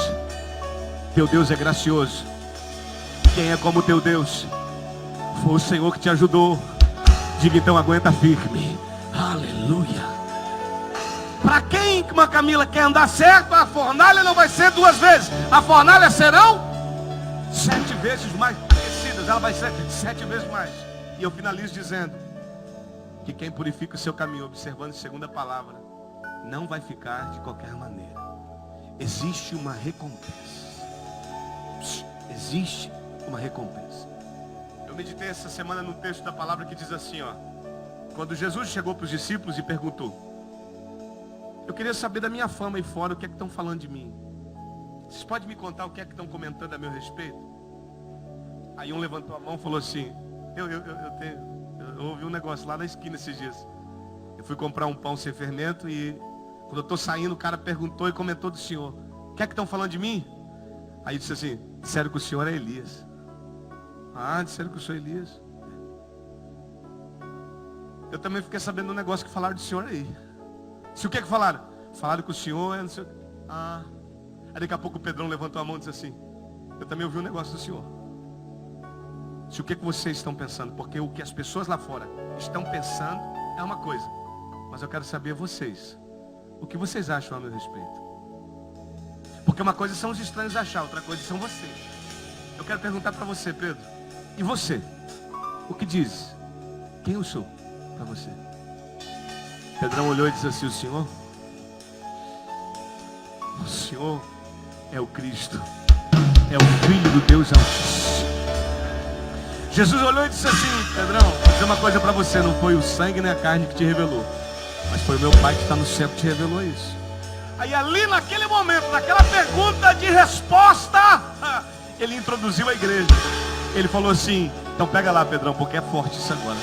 Teu Deus é gracioso. Quem é como teu Deus? Foi o Senhor que te ajudou. Diga então, aguenta firme. Aleluia. Para quem, uma Camila, quer andar certo, a fornalha não vai ser 2 vezes. A fornalha serão 7 vezes mais aquecidas. Ela vai ser 7 vezes mais. E eu finalizo dizendo que quem purifica o seu caminho, observando a segunda palavra, não vai ficar de qualquer maneira. Existe uma recompensa. Existe uma recompensa. Eu meditei essa semana no texto da palavra que diz assim, ó. Quando Jesus chegou para os discípulos e perguntou: eu queria saber da minha fama aí fora, o que é que estão falando de mim? Vocês podem me contar o que é que estão comentando a meu respeito? Aí um levantou a mão e falou assim: eu ouvi um negócio lá na esquina esses dias. Eu fui comprar um pão sem fermento e quando eu estou saindo, o cara perguntou e comentou do senhor: o que é que estão falando de mim? Aí disse assim: disseram que o senhor é Elias. Ah, disseram que eu sou Elias. Eu também fiquei sabendo um negócio que falaram do senhor aí. Se o que é que falaram? Falaram que o senhor é não sei o que. Ah. Aí daqui a pouco o Pedrão levantou a mão e disse assim: eu também ouvi um negócio do senhor. Se o que é que vocês estão pensando? Porque o que as pessoas lá fora estão pensando é uma coisa. Mas eu quero saber vocês. O que vocês acham a meu respeito? Porque uma coisa são os estranhos achar, outra coisa são vocês. Eu quero perguntar para você, Pedro. E você? O que diz? Quem eu sou para você? Pedrão olhou e disse assim: o senhor é o Cristo, é o Filho do Deus Altíssimo. Jesus olhou e disse assim: Pedrão, vou dizer uma coisa para você. Não foi o sangue nem a carne que te revelou, mas foi o meu Pai que está no céu que te revelou isso. Aí ali naquele momento, naquela pergunta de resposta, ele introduziu a igreja. Ele falou assim: então pega lá, Pedrão, porque é forte isso agora.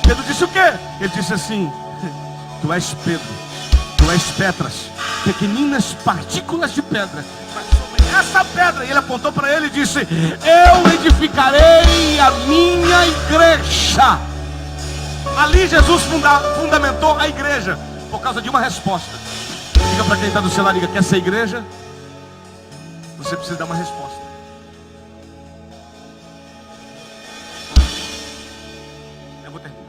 Pedro disse o quê? Ele disse assim: tu és Pedro, tu és Petras, pequeninas partículas de pedra. Mas sobre essa pedra, e ele apontou para ele e disse: eu edificarei a minha igreja. Ali Jesus fundamentou a igreja por causa de uma resposta. Diga para quem está do seu lado, diga: quer ser igreja? Você precisa dar uma resposta. Eu vou terminar.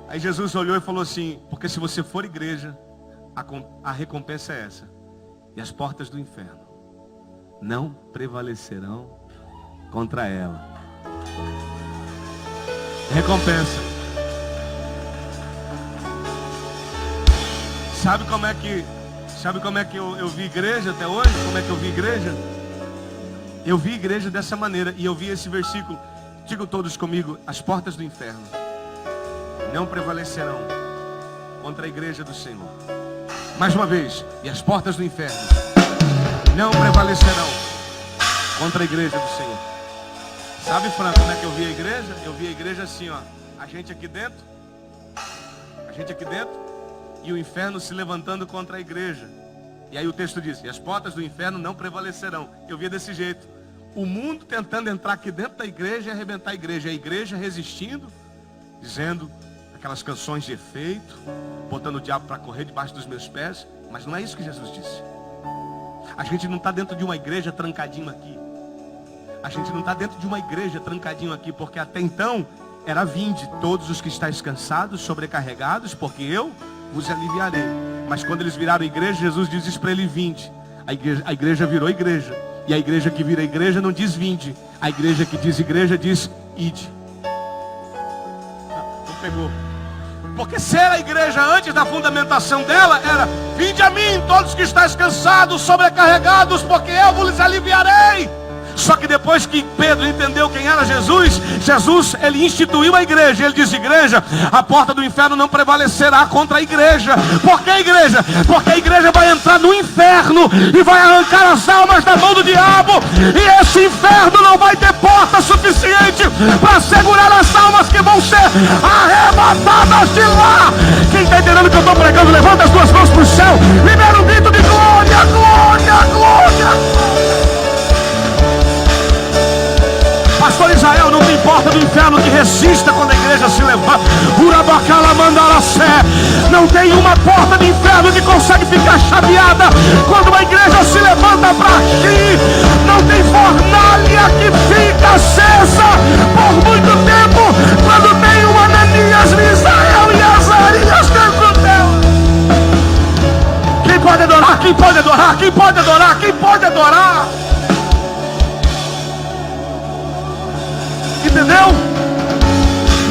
Aí Jesus olhou e falou assim: porque se você for igreja, a recompensa é essa. E as portas do inferno não prevalecerão contra ela. Recompensa. Sabe como é que eu vi igreja até hoje? Como é que eu vi igreja? Eu vi igreja dessa maneira. E eu vi esse versículo. Digam todos comigo: as portas do inferno não prevalecerão contra a igreja do Senhor. Mais uma vez: e as portas do inferno não prevalecerão contra a igreja do Senhor. Sabe, Fran, como é que eu vi a igreja? Eu vi a igreja assim, ó. A gente aqui dentro e o inferno se levantando contra a igreja. E aí o texto diz: e as portas do inferno não prevalecerão. Eu via desse jeito: o mundo tentando entrar aqui dentro da igreja e arrebentar a igreja resistindo, dizendo aquelas canções de efeito, botando o diabo para correr debaixo dos meus pés. Mas não é isso que Jesus disse. A gente não está dentro de uma igreja trancadinho aqui. A gente não está dentro de uma igreja trancadinho aqui, porque até então era: vinde todos os que estáis cansados, sobrecarregados, porque eu vos aliviarei. Mas quando eles viraram igreja, Jesus diz isso para ele: vinde. A igreja virou igreja. E a igreja que vira igreja não diz vinde. A igreja que diz igreja diz ide. Não pegou. Porque ser a igreja antes da fundamentação dela era: vinde a mim todos que estáis cansados, sobrecarregados, porque eu vos aliviarei. Só que depois que Pedro entendeu quem era Jesus, ele instituiu a igreja. Ele diz: igreja, a porta do inferno não prevalecerá contra a igreja. Por que a igreja? Porque a igreja vai entrar no inferno e vai arrancar as almas da mão do diabo. E esse inferno não vai ter porta suficiente para segurar as almas que vão ser arrebatadas de lá. Quem está entendendo o que eu estou pregando, levanta as duas mãos para o céu, libera um grito de glória, glória, glória. Pastor Israel, não tem porta do inferno que resista quando a igreja se levanta. Urabacala mandaracé. Não tem uma porta do inferno que consegue ficar chaveada quando uma igreja se levanta para agir. Não tem fornalha que fica acesa por muito tempo quando tem um Ananias, Misael e Azarias dentro dela. Quem pode adorar? Quem pode adorar? Quem pode adorar? Quem pode adorar? Entendeu?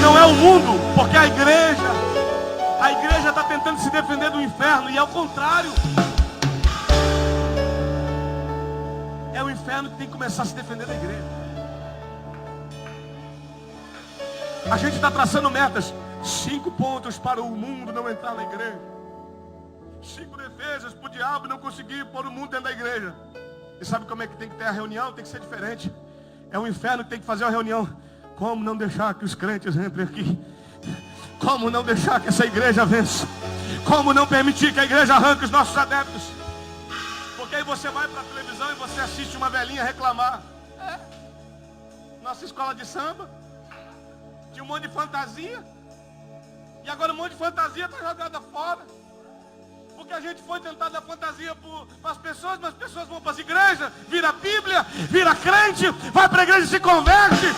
Não é o mundo, porque a igreja está tentando se defender do inferno, e é o contrário. É o inferno que tem que começar a se defender da igreja. A gente está traçando metas: 5 pontos para o mundo não entrar na igreja, 5 defesas para o diabo não conseguir pôr o mundo dentro da igreja. E sabe como é que tem que ter a reunião? Tem que ser diferente. É o inferno que tem que fazer uma reunião. Como não deixar que os crentes entrem aqui? Como não deixar que essa igreja vença? Como não permitir que a igreja arranque os nossos adeptos? Porque aí você vai para a televisão e você assiste uma velhinha reclamar. Nossa escola de samba tinha um monte de fantasia, e agora um monte de fantasia está jogada fora. Porque a gente foi tentar dar fantasia para as pessoas, mas as pessoas vão para as igrejas, vira a Bíblia, vira crente, vai para a igreja e se converte.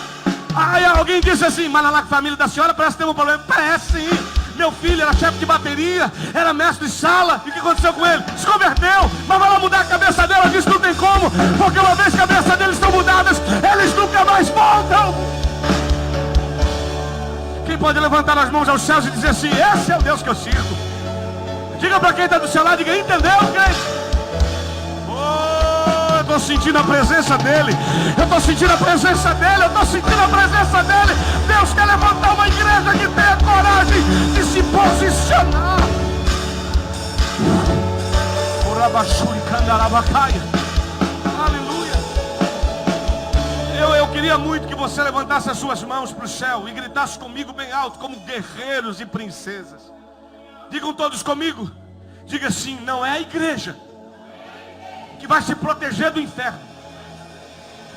Aí alguém disse assim: mas lá com a família da senhora parece ter um problema. Parece sim. Meu filho era chefe de bateria, era mestre de sala. E o que aconteceu com ele? Se converteu. Mas vai lá mudar a cabeça dela. Diz que não tem como, porque uma vez que a cabeça deles estão mudadas, eles nunca mais voltam. Quem pode levantar as mãos aos céus e dizer assim: esse é o Deus que eu sirvo? Diga para quem está do seu lado, diga: entendeu, crente? Oh, eu estou sentindo a presença dele. Eu estou sentindo a presença dele. Eu estou sentindo a presença dele. Deus quer levantar uma igreja que tenha coragem de se posicionar. Aleluia. Eu queria muito que você levantasse as suas mãos para o céu e gritasse comigo bem alto, como guerreiros e princesas. Digam todos comigo. Diga assim: não é a igreja que vai se proteger do inferno,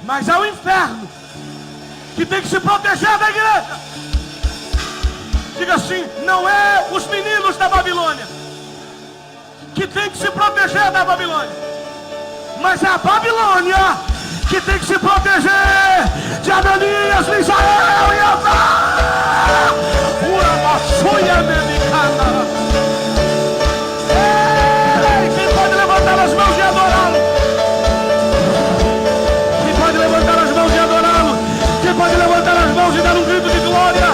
mas é o inferno que tem que se proteger da igreja. Diga assim: não é os meninos da Babilônia que tem que se proteger da Babilônia, mas é a Babilônia que tem que se proteger de Ananias, Misael e Azarias. Quem pode levantar as mãos e adorá-lo? Quem pode levantar as mãos e adorá-lo? Quem pode levantar as mãos e dar um grito de glória?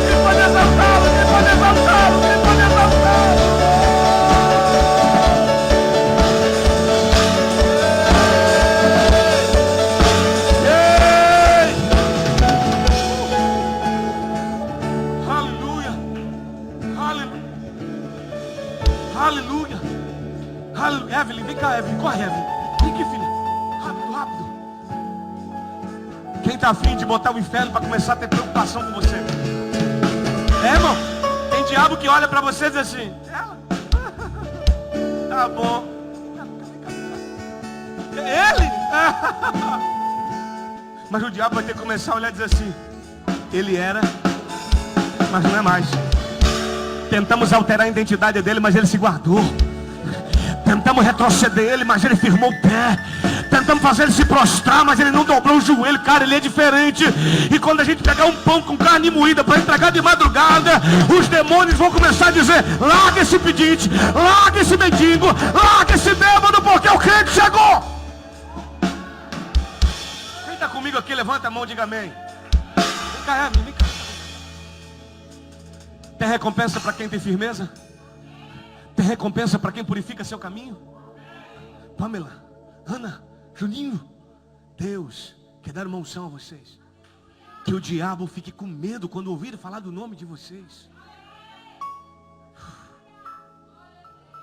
Quem pode exaltá-lo? Quem pode exaltá-lo? Quem pode exaltá-lo? Aleluia. Aleluia. Evelyn, vem cá, Evelyn. Corre, Evelyn. Vem aqui, filha. Rápido, rápido. Quem está afim de botar o inferno para começar a ter preocupação com você? Irmão? Tem diabo que olha para você e diz assim: ela? Tá bom. Ele? Mas o diabo vai ter que começar a olhar e dizer assim: ele era, mas não é mais. Tentamos alterar a identidade dele, mas ele se guardou. Tentamos Tentamos retroceder ele, mas ele firmou o pé. Tentamos fazer ele se prostrar, mas ele não dobrou o joelho. Cara, ele é diferente. E quando a gente pegar um pão com carne moída para entregar de madrugada, os demônios vão começar a dizer: larga esse pedinte, larga esse mendigo, larga esse demônio, porque o crente chegou. Quem está comigo aqui, levanta a mão e diga amém. Vem cá, vem cá. Tem recompensa para quem tem firmeza? Tem recompensa para quem purifica seu caminho? Pamela, Ana, Juninho, Deus quer dar uma unção a vocês. Que o diabo fique com medo quando ouvir falar do nome de vocês.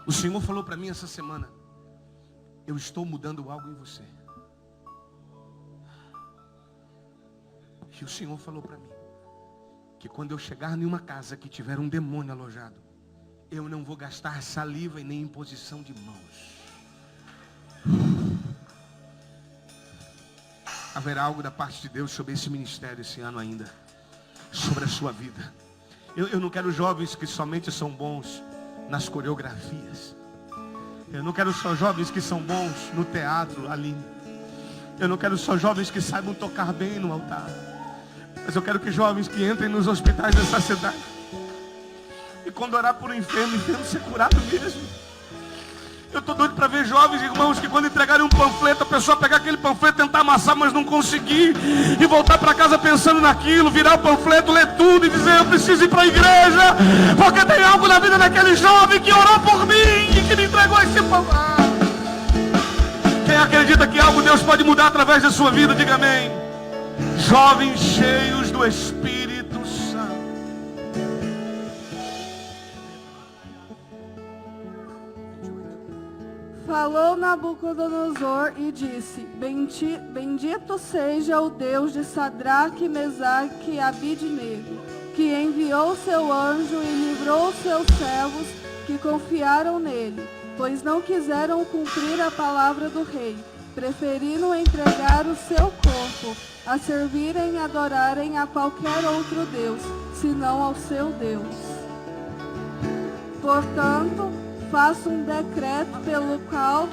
O Senhor falou para mim essa semana: eu estou mudando algo em você. E o Senhor falou para mim que quando eu chegar em uma casa que tiver um demônio alojado, eu não vou gastar saliva e nem imposição de mãos. Haverá algo da parte de Deus sobre esse ministério esse ano ainda, sobre a sua vida. Eu não quero jovens que somente são bons nas coreografias. Eu não quero só jovens que são bons no teatro, Aline. Eu não quero só jovens que saibam tocar bem no altar. Mas eu quero que jovens que entrem nos hospitais dessa cidade, e quando orar por um enfermo, o enfermo ser curado mesmo. Eu estou doido para ver jovens irmãos que quando entregarem um panfleto, a pessoa pegar aquele panfleto, tentar amassar, mas não conseguir, e voltar para casa pensando naquilo, virar o panfleto, ler tudo e dizer: eu preciso ir para a igreja, porque tem algo na vida daquele jovem que orou por mim e que me entregou esse panfleto. Quem acredita que algo Deus pode mudar através da sua vida, diga amém. Jovens cheios do Espírito Santo. Falou Nabucodonosor e disse: Bendito seja o Deus de Sadraque, Mesaque e Abidnego, que enviou seu anjo e livrou seus servos que confiaram nele, pois não quiseram cumprir a palavra do rei, preferindo entregar o seu corpo a servirem e adorarem a qualquer outro Deus, senão ao seu Deus. Portanto, faço um decreto pelo qual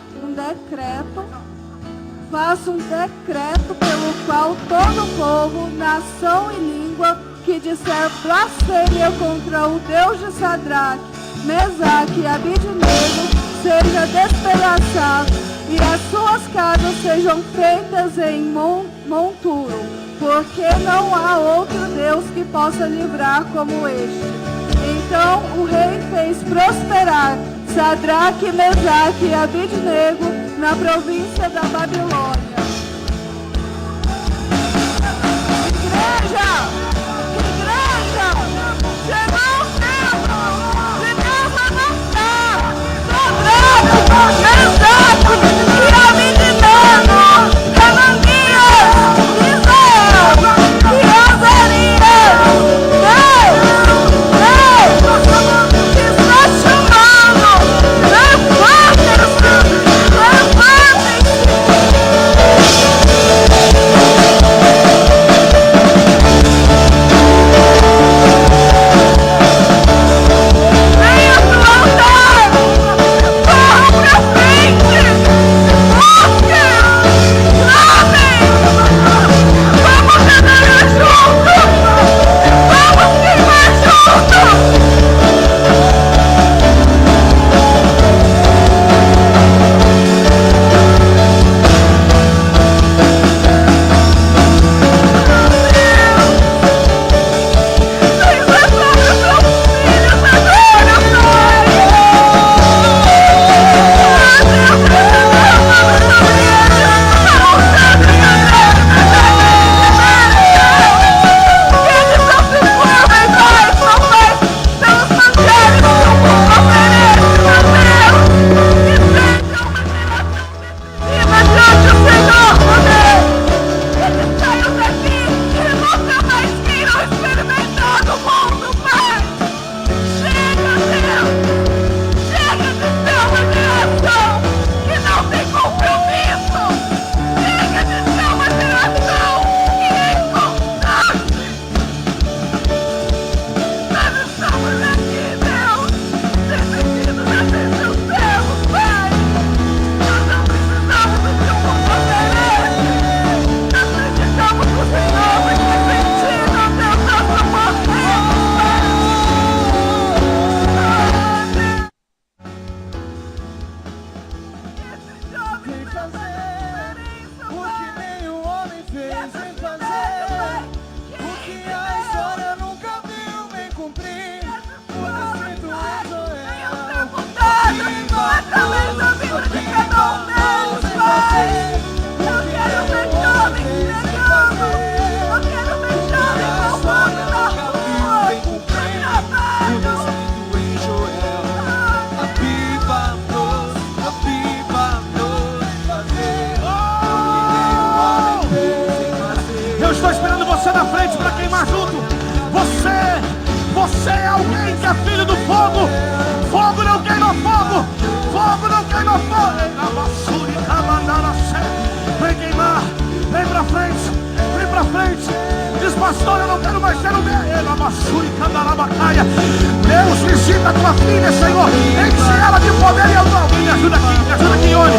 todo povo, nação e língua que disser blasfêmia contra o Deus de Sadraque, Mesaque e Abidnego seja despedaçado e as suas casas sejam feitas em monturo, porque não há outro Deus que possa livrar como este. Então o rei fez prosperar Sadraque, Mesaque e Abidnego na província da Babilônia. Igreja! Chegou o tempo de Deus avançar! Sadraque, Mesaque e Abidnego, Hananias, Misael e Azarias! através da vida de cada um deles, Pai. Eu quero ver jovens pregando. Eu quero ver jovens louvando na rua, no trabalho. Eu estou esperando você na frente para queimar junto. Você é alguém que é filho do fogo. Fogo não queima fogo. Fogo não queima fogo. Vem queimar. Vem pra frente. Vem pra frente. Diz, pastor, eu não quero mais ter o meu. Deus, visita a tua filha, Senhor. Enche ela de poder e autoridade. Me ajuda aqui, Ione.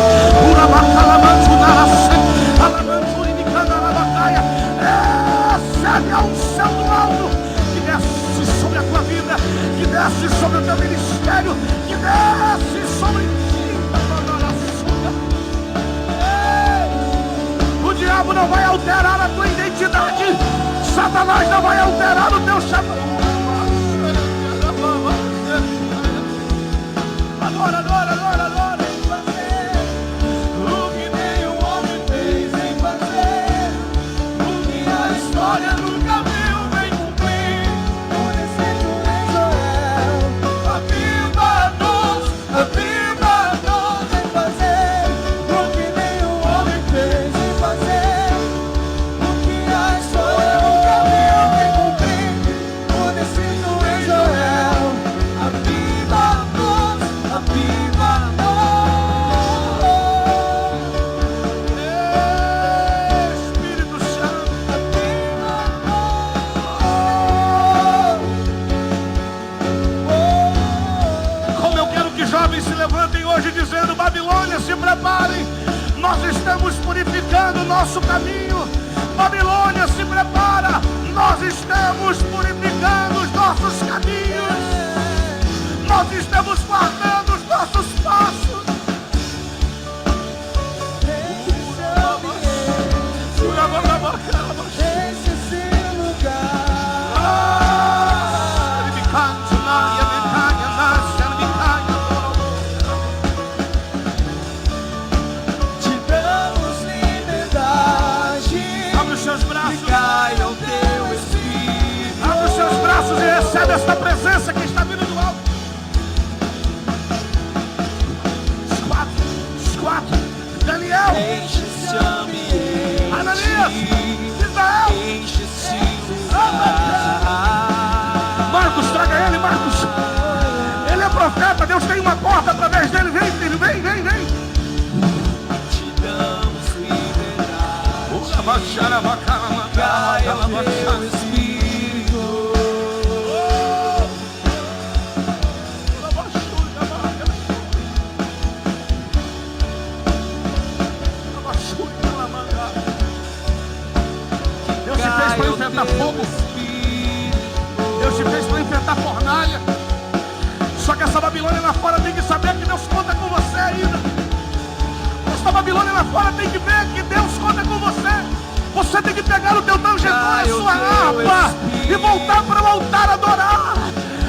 Recebe a unção do alto que desce sobre a tua vida, que desce sobre o teu ministério, que desce sobre ti. O diabo não vai alterar a tua identidade. Satanás não vai alterar o teu chamado. Adora. O que nenhum homem fez em fazer, o que a história nunca viu vem cumprir. Por esse em Joel, aviva-nos em fazer o que nenhum homem fez em fazer, o que a história nunca viu vem cumprir. Por esse em Joel, aviva-nos. Espírito Santo, como eu quero que jovens se levantem hoje dizendo: Babilônia, se preparem, nós estamos purificando o nosso caminho. Babilônia, se prepara, nós estamos purificando os nossos caminhos. Nós estamos guardando os nossos passos. Deixe esse te damos liberdade. Abre os seus braços. Caia o teu espírito. Abre os seus braços e recebe esta presença que está vindo do alto. Os quatro. Daniel. Enche esse ambiente. Ananias. Israel. Enche esse lugar. Marcos, traga ele, Marcos. Ele é profeta, Deus tem uma porta através dele. Vem, filho, vem. Te damos liberdade. Caia o teu espírito. Deus te fez para enfrentar fogo. Deus te fez para enfrentar fornalha. Só que essa Babilônia lá fora tem que saber que Deus conta com você ainda. Essa Babilônia lá fora tem que ver que Deus conta com você. Você tem que pegar o teu tangedor, a sua harpa e voltar para o altar adorar.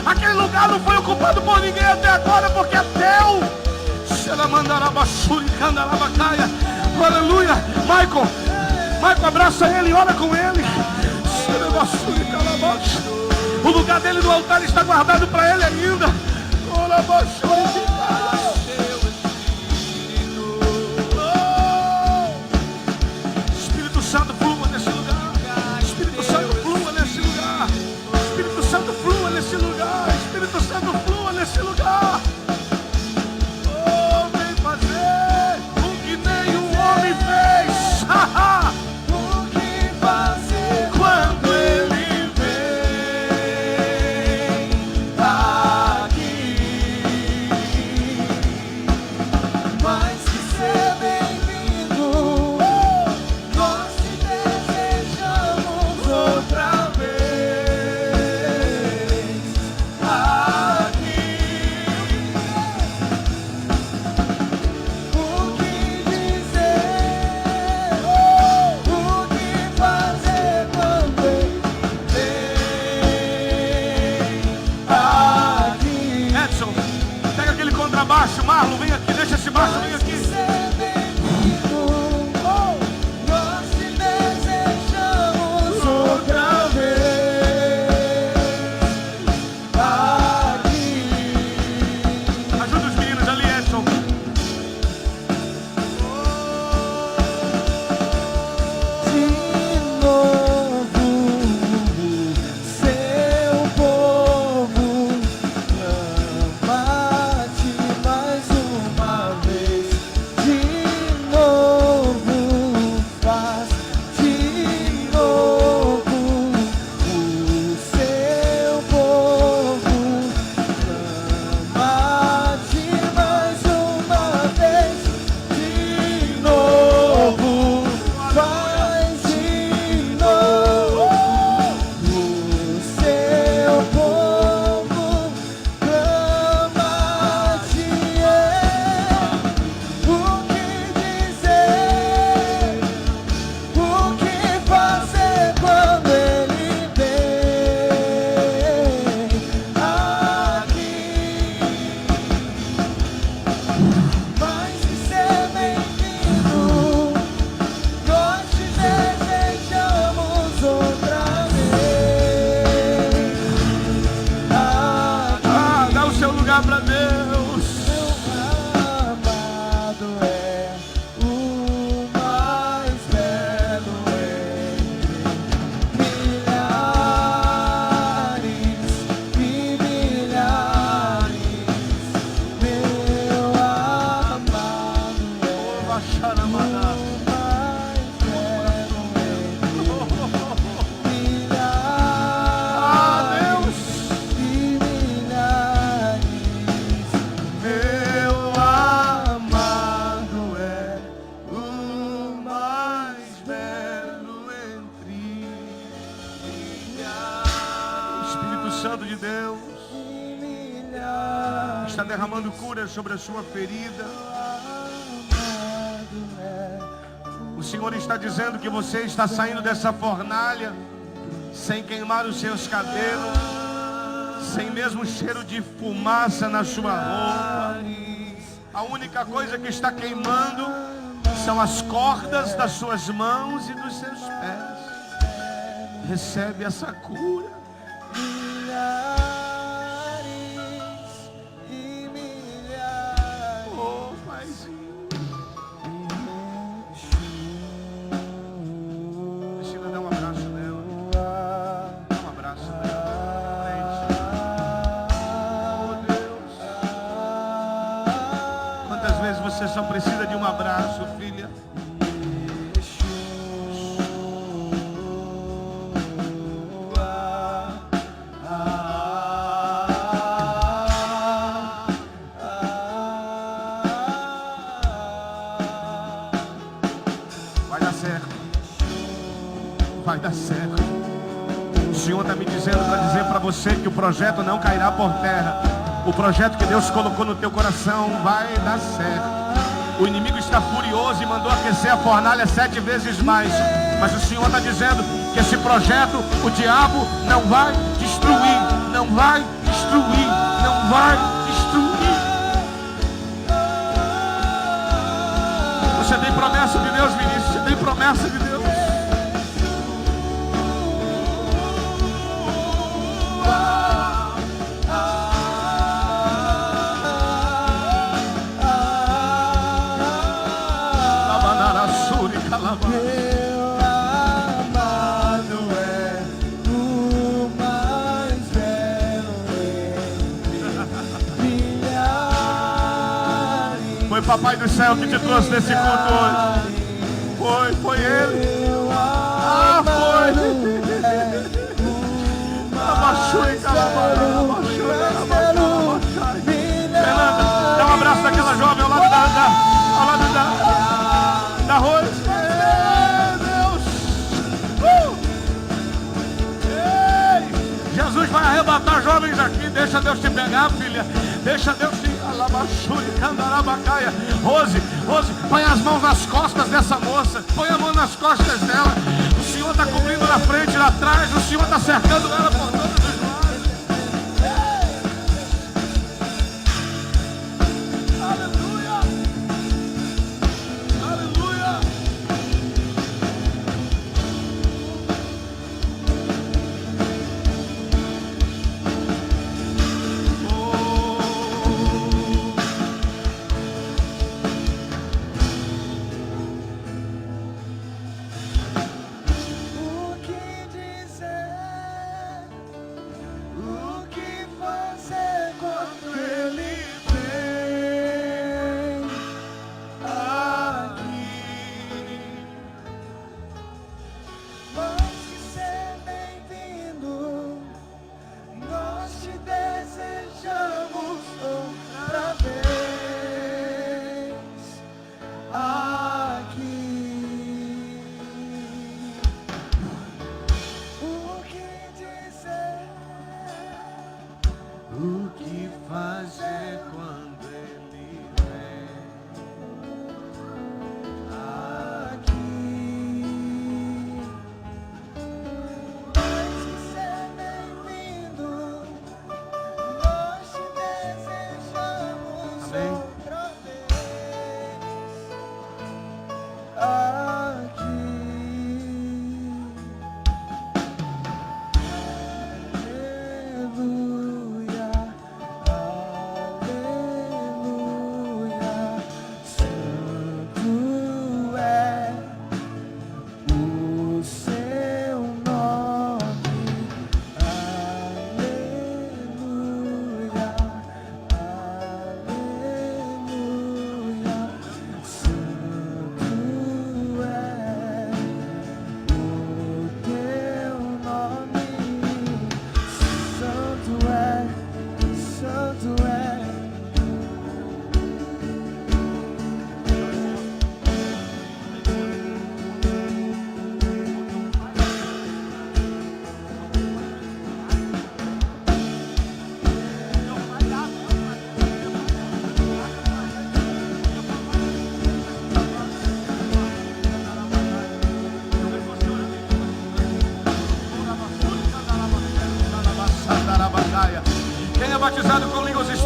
Aquele lugar não foi ocupado por ninguém até agora, porque é teu. Aleluia. Michael, abraça ele e ora com ele. O lugar dele no altar está guardado para ele ainda. Espírito Santo, flua nesse lugar. Espírito Santo, flua nesse lugar. Espírito Santo, flua nesse lugar. Espírito Santo, flua nesse lugar. Oh, vem fazer o que nenhum homem fez. O que fazer Quando ele vem aqui. Santo de Deus está derramando cura sobre a sua ferida. O Senhor está dizendo que você está saindo dessa fornalha sem queimar os seus cabelos, sem mesmo cheiro de fumaça na sua roupa. A única coisa que está queimando são as cordas das suas mãos e dos seus pés. Recebe essa cura. Oh, Paizinho. Cristina, dá um abraço nela. Dá um abraço nela. Oh, Deus. Quantas vezes você só precisa de um abraço, filha? Vai dar certo. O Senhor está me dizendo para dizer para você que o projeto não cairá por terra. O projeto que Deus colocou no teu coração vai dar certo. O inimigo está furioso e mandou aquecer a fornalha 7 vezes mais. Mas o Senhor está dizendo que esse projeto o diabo não vai destruir. Não vai destruir. Não vai destruir. Você tem promessa de Deus, ministro. Você tem promessa de Deus. Meu amado é o mais belo entre milhares. Foi Papai do Céu que te trouxe nesse culto hoje. Foi Ele. Ah, foi. Fernanda, dá um abraço daquela jovem ao lado da Rose. Jesus vai arrebatar jovens aqui. Deixa Deus te pegar, filha. Deixa Deus te... Rose, põe as mãos nas costas dessa moça. Põe a mão nas costas dela. O Senhor está cobrindo na frente e lá atrás. O Senhor está cercando ela por todos os lados. Aleluia. Aleluia.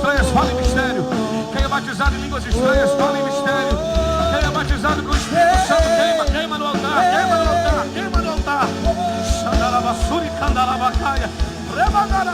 estranhas, fala em mistério. Quem é batizado em línguas estranhas, fala em mistério. Quem é batizado com o Espírito Santo, queima, queima no altar, queima no altar, queima no altar. Xandalabassuri, candalabacaia, rebagara.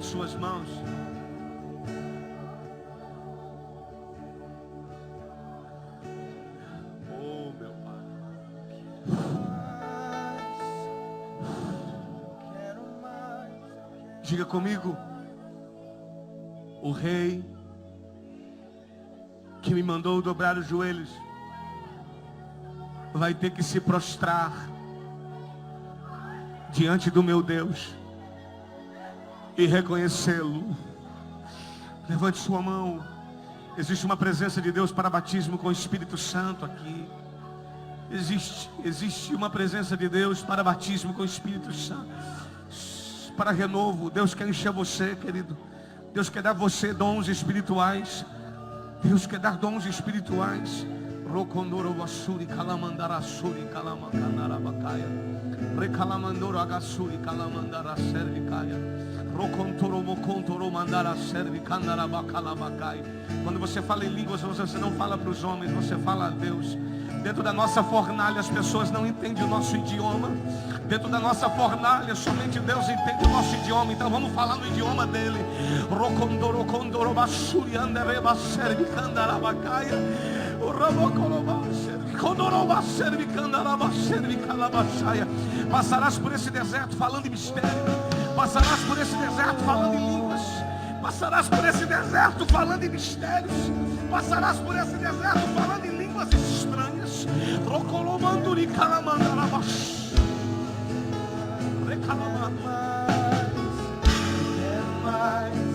Suas mãos. Oh, meu Pai. Diga comigo: o Rei que me mandou dobrar os joelhos vai ter que se prostrar diante do meu Deus e reconhecê-lo. Levante sua mão. Existe uma presença de Deus para batismo com o Espírito Santo aqui. Existe uma presença de Deus para batismo com o Espírito Santo, para renovo. Deus quer encher você, querido. Deus quer dar a você dons espirituais. Deus quer dar dons espirituais. Rocondoro basuri calamandara suri calamandarabacaya. Recalamandoro agassuri calamandara servicaia. Rocontoro mocontoro mandara servicandarabacalabacai. Quando você fala em línguas, você não fala para os homens, você fala a Deus. Dentro da nossa fornalha as pessoas não entendem o nosso idioma. Dentro da nossa fornalha somente Deus entende o nosso idioma. Então vamos falar no idioma dele. Rocondoro condoro basuri andereba servicandarabacaya. Passarás por esse deserto falando em mistério. Passarás por esse deserto falando em línguas. Passarás por esse deserto falando em mistérios. Passarás por esse deserto falando em línguas estranhas. Rocolomanduri calamandarabash. Recalamando.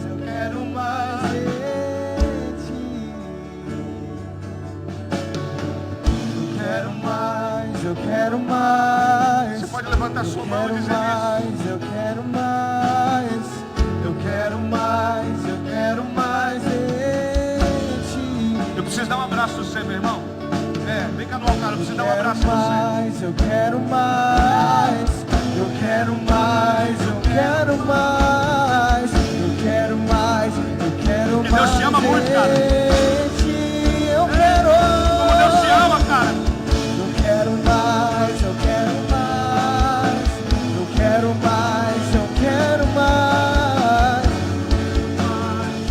Eu quero mais de ti. Eu quero mais. Você pode levantar sua mão e dizer isso. Eu quero mais. Eu quero mais. Eu quero mais de ti. Eu preciso dar um abraço a você, meu irmão. Vem cá no altar, eu preciso dar um abraço a você. Eu quero mais. Eu quero mais. Eu quero mais. Eu quero mais. Eu quero mais. Porque Deus te ama muito, cara. Eu quero. Como Deus te ama, cara. Eu quero mais. Eu quero mais. Eu quero mais. Eu quero mais.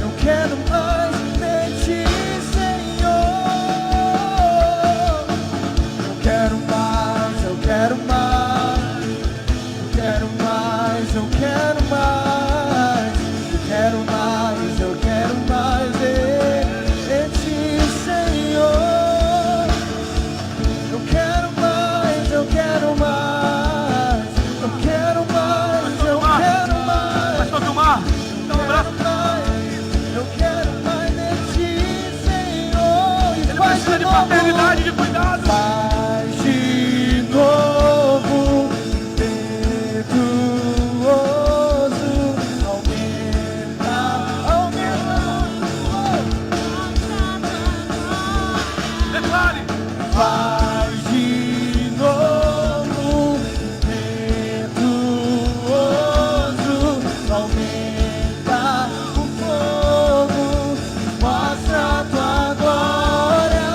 Eu quero mais de ti, Senhor. Eu quero mais. Eu quero mais. Eu quero mais. Eu quero mais. Eu quero mais. Eu quero mais de ti, Senhor. Eu quero mais. Eu quero mais. Eu quero mais. Eu quero mais. Pastor Vilmar, dá um abraço. Eu quero mais de ti, Senhor. E Ele precisa de paternidade, de cuidado. faz de novo, impetuoso, aumenta, Declare. faz de novo, impetuoso, aumenta o fogo, mostra a tua glória,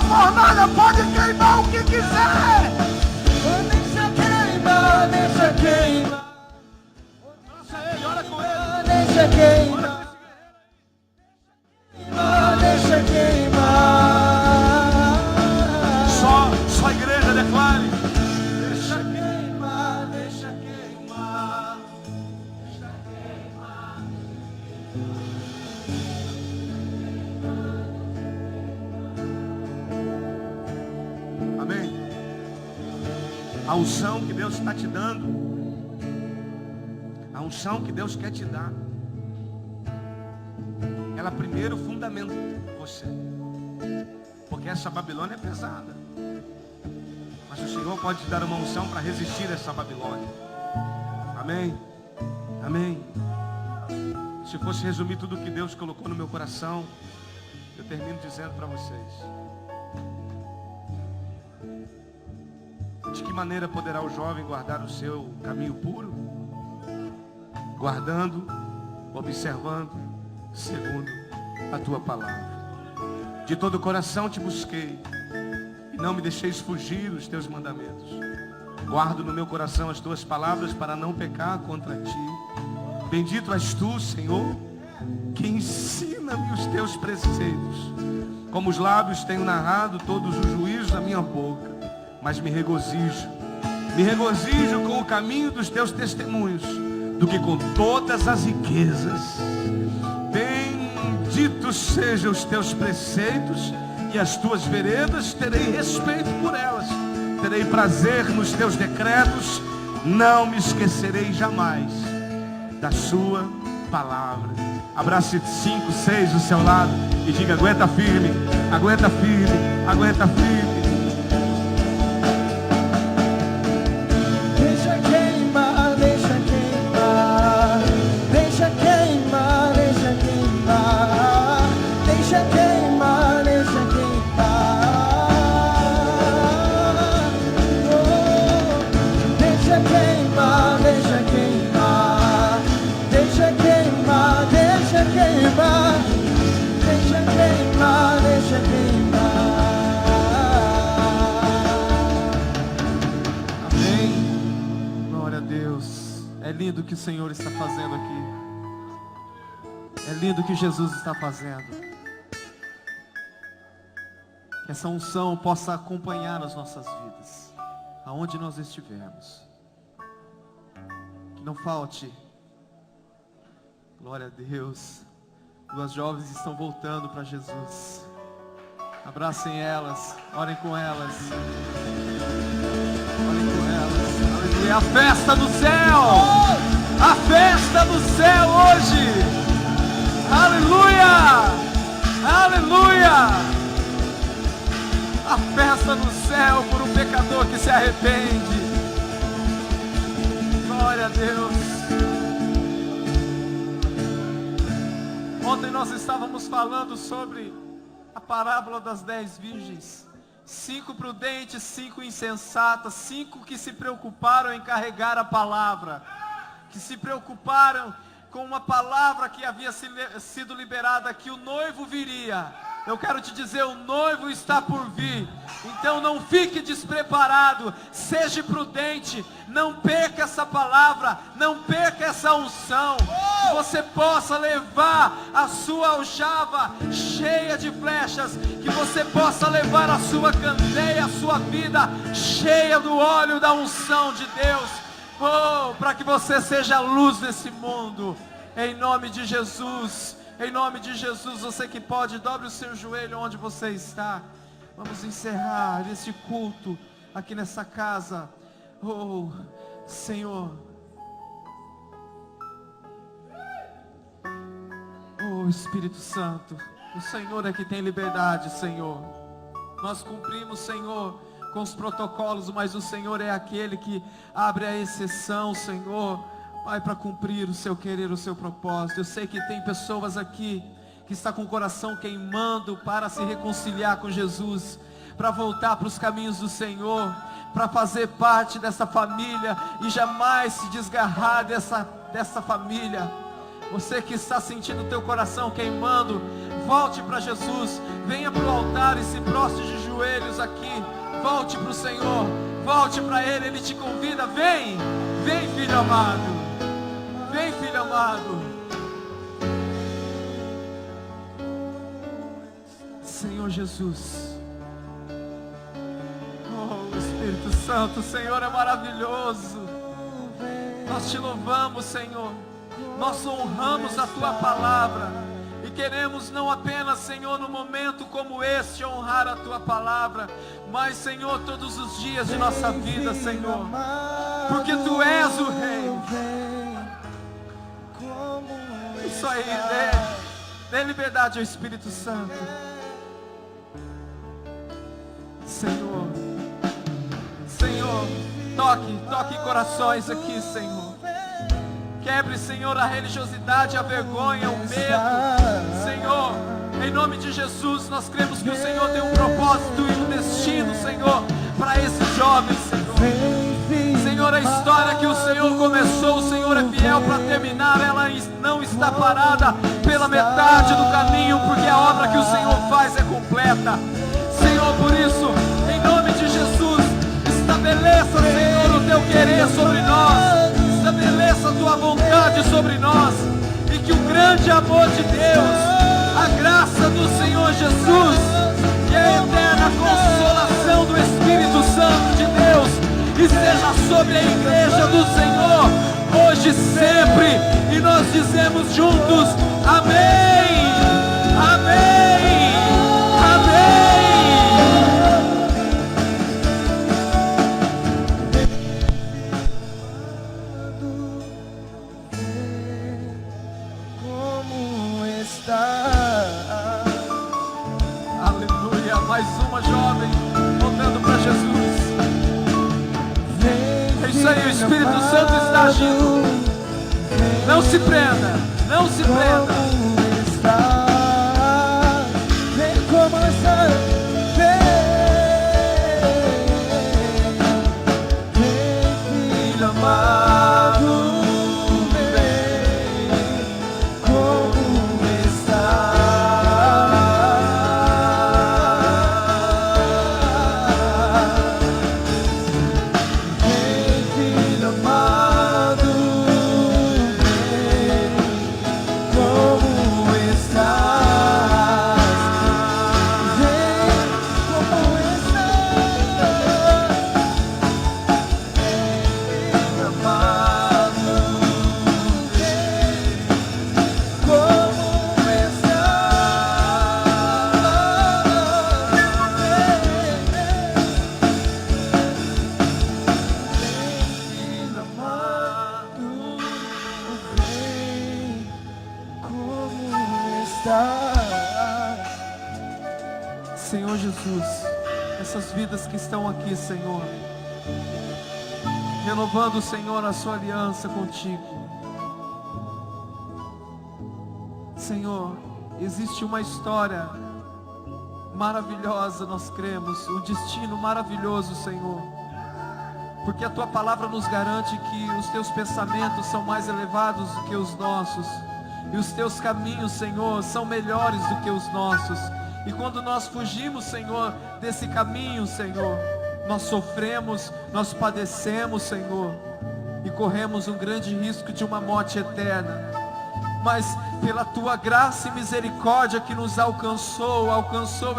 fornalha pode queimar o que quiser. Deixa queimar, deixa queimar. Ora com ele. Deixa queimar. Deixa queimar. Só a igreja declare. Deixa queimar, deixa queimar. Amém. A unção que Deus está te dando, a unção que Deus quer te dar, ela primeiro fundamenta você, porque essa Babilônia é pesada, mas o Senhor pode te dar uma unção para resistir a essa Babilônia. Amém. Amém. Se fosse resumir tudo que Deus colocou no meu coração, eu termino dizendo para vocês: de que maneira poderá o jovem guardar o seu caminho puro? Guardando, observando, segundo a tua palavra. De todo o coração te busquei, e não me deixeis fugir os teus mandamentos. Guardo no meu coração as tuas palavras para não pecar contra ti. Bendito és tu, Senhor, que ensina-me os teus preceitos. Como os lábios tenho narrado todos os juízos da minha boca, mas me regozijo com o caminho dos teus testemunhos, do que com todas as riquezas. Benditos sejam os teus preceitos, e as tuas veredas terei respeito por elas. Terei prazer nos teus decretos, não me esquecerei jamais da sua palavra. Abrace 5, 6 do seu lado e diga: aguenta firme, aguenta firme, aguenta firme. Deixa queimar, deixa queimar. Deixa queimar, deixa queimar. Deixa queimar, deixa queimar. Oh, deixa queimar, deixa queimar. Deixa queimar, deixa queimar. Deixa queimar, deixa queimar. Amém. Glória a Deus. É lindo o que o Senhor está fazendo aqui. É lindo o que Jesus está fazendo. Que essa unção possa acompanhar as nossas vidas, aonde nós estivermos. Que não falte. Glória a Deus. Duas jovens estão voltando para Jesus. Abracem elas, orem com elas. Orem com elas. Aleluia. A festa do céu! A festa do céu hoje! Aleluia! Aleluia! A festa do céu por um pecador que se arrepende. Glória a Deus. Ontem nós estávamos falando sobre a parábola das 10 virgens. 5 prudentes, 5 insensatas, 5 que se preocuparam em carregar a palavra, que se preocuparam com uma palavra que havia sido liberada, que o noivo viria. Eu quero te dizer, o noivo está por vir. Então não fique despreparado, seja prudente, não perca essa palavra, não perca essa unção. Que você possa levar a sua aljava cheia de flechas, que você possa levar a sua candeia, a sua vida cheia do óleo da unção de Deus. Oh, para que você seja a luz desse mundo, em nome de Jesus. Em nome de Jesus, você que pode, dobre o seu joelho onde você está. Vamos encerrar esse culto aqui nessa casa. Oh, Senhor. Oh, Espírito Santo, o Senhor é que tem liberdade, Senhor. Nós cumprimos, Senhor, com os protocolos, mas o Senhor é aquele que abre a exceção, Senhor. Pai, para cumprir o seu querer, o seu propósito. Eu sei que tem pessoas aqui que estão com o coração queimando para se reconciliar com Jesus, para voltar para os caminhos do Senhor, para fazer parte dessa família e jamais se desgarrar dessa família. Você que está sentindo o teu coração queimando, volte para Jesus, venha para o altar e se prostre de joelhos. joelhos aqui, volte para o Senhor, volte para Ele, Ele te convida, vem, vem filho amado, vem filho amado. Senhor Jesus, oh Espírito Santo, o Senhor é maravilhoso, nós te louvamos, Senhor, nós honramos a Tua palavra e queremos não apenas, Senhor, no momento como este, honrar a Tua palavra, mas, Senhor, todos os dias de nossa vida, Senhor, porque Tu és o Rei. Isso aí, dê liberdade ao Espírito Santo. Senhor, Senhor, toque corações aqui, Senhor. Quebre, Senhor, a religiosidade, a vergonha, o medo. Senhor, em nome de Jesus, nós cremos que o Senhor tem um propósito e um destino, Senhor, para esses jovens, Senhor. Senhor, a história que o Senhor começou, o Senhor é fiel para terminar. Ela não está parada pela metade do caminho, porque a obra que o Senhor faz é completa. Senhor, por isso, em nome de Jesus, estabeleça, Senhor, o Teu querer sobre nós, estabeleça a Tua vontade sobre nós, e que o grande amor de Deus, a graça do Senhor Jesus e a eterna consolação do Espírito Santo de Deus esteja sobre a igreja do Senhor, hoje e sempre, e nós dizemos juntos, amém, amém, amém. Aleluia, mais uma jovem voltando para Jesus. É isso aí, o Espírito Santo está agindo. Não se prenda, não se prenda. Vem como está, vem filho amado. Senhor Jesus, essas vidas que estão aqui, Senhor, renovando, Senhor, a sua aliança contigo. Senhor, existe uma história maravilhosa, nós cremos, um destino maravilhoso, Senhor, porque a Tua palavra nos garante que os Teus pensamentos são mais elevados do que os nossos, e os Teus caminhos, Senhor, são melhores do que os nossos. E quando nós fugimos, Senhor, desse caminho, Senhor, nós sofremos, nós padecemos, Senhor, e corremos um grande risco de uma morte eterna. Mas pela Tua graça e misericórdia que nos alcançou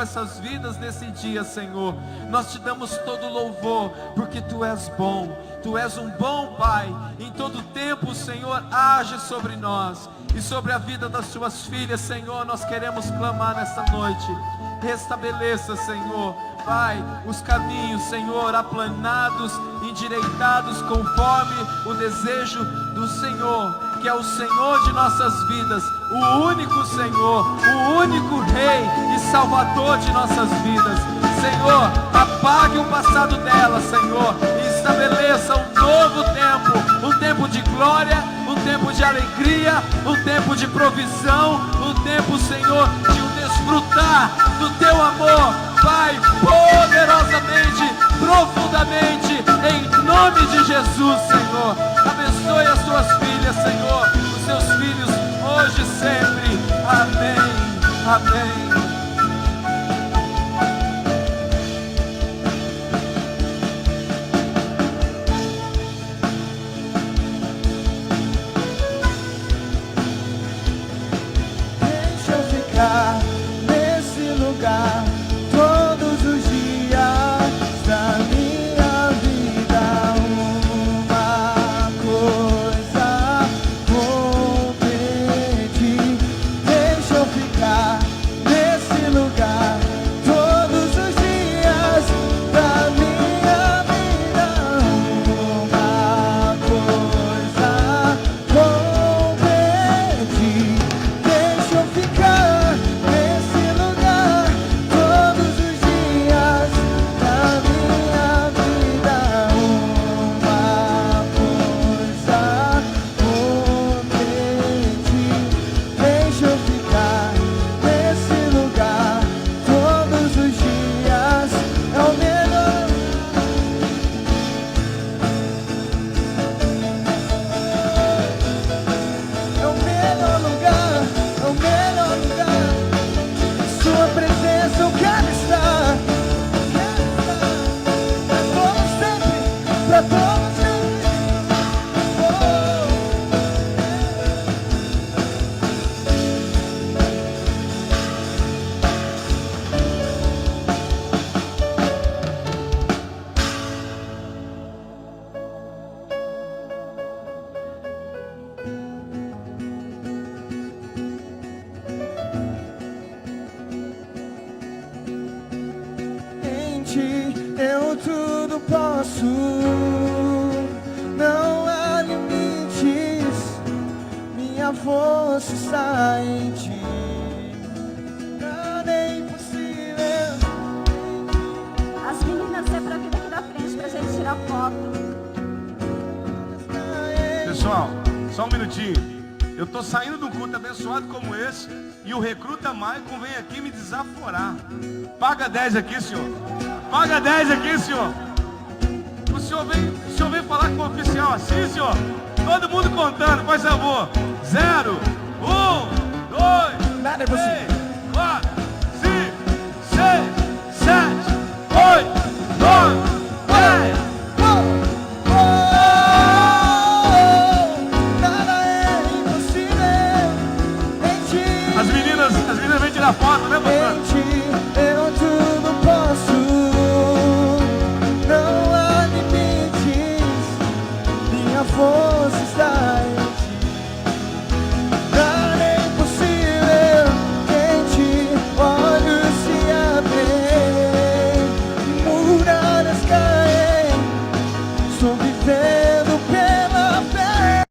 essas vidas nesse dia, Senhor, nós Te damos todo louvor, porque Tu és bom, Tu és um bom Pai. Em todo tempo, Senhor, age sobre nós e sobre a vida das Tuas filhas, Senhor. Nós queremos clamar nesta noite, restabeleça, Senhor, Pai, os caminhos, Senhor, aplanados, endireitados, conforme o desejo do Senhor, que é o Senhor de nossas vidas, o único Senhor, o único Rei e Salvador de nossas vidas. Senhor, apague o passado dela, Senhor, e estabeleça um novo tempo, um tempo de glória, um tempo de alegria, um tempo de provisão, um tempo, Senhor, de desfrutar do Teu amor, Pai, poderosamente, profundamente, em nome de Jesus, Senhor. Abençoe as Tuas filhas, Senhor, os Teus filhos, hoje e sempre. Amém, amém. ti eu tudo posso. Não há limites, minha força está em ti. Nada é impossível. As meninas sempre aqui daqui da frente pra gente tirar foto. Pessoal, só um minutinho. Eu estou saindo de um culto abençoado como esse e o recruta Maicon vem aqui me desaforar. Paga 10 aqui, senhor. Paga 10 aqui, senhor. O senhor vem falar com o oficial assim, senhor? Todo mundo contando, faz favor. 0, 1, 2, 3, 4, 5, 6, 7, 8, 9, 10. As meninas vêm tirar foto, né, pastor?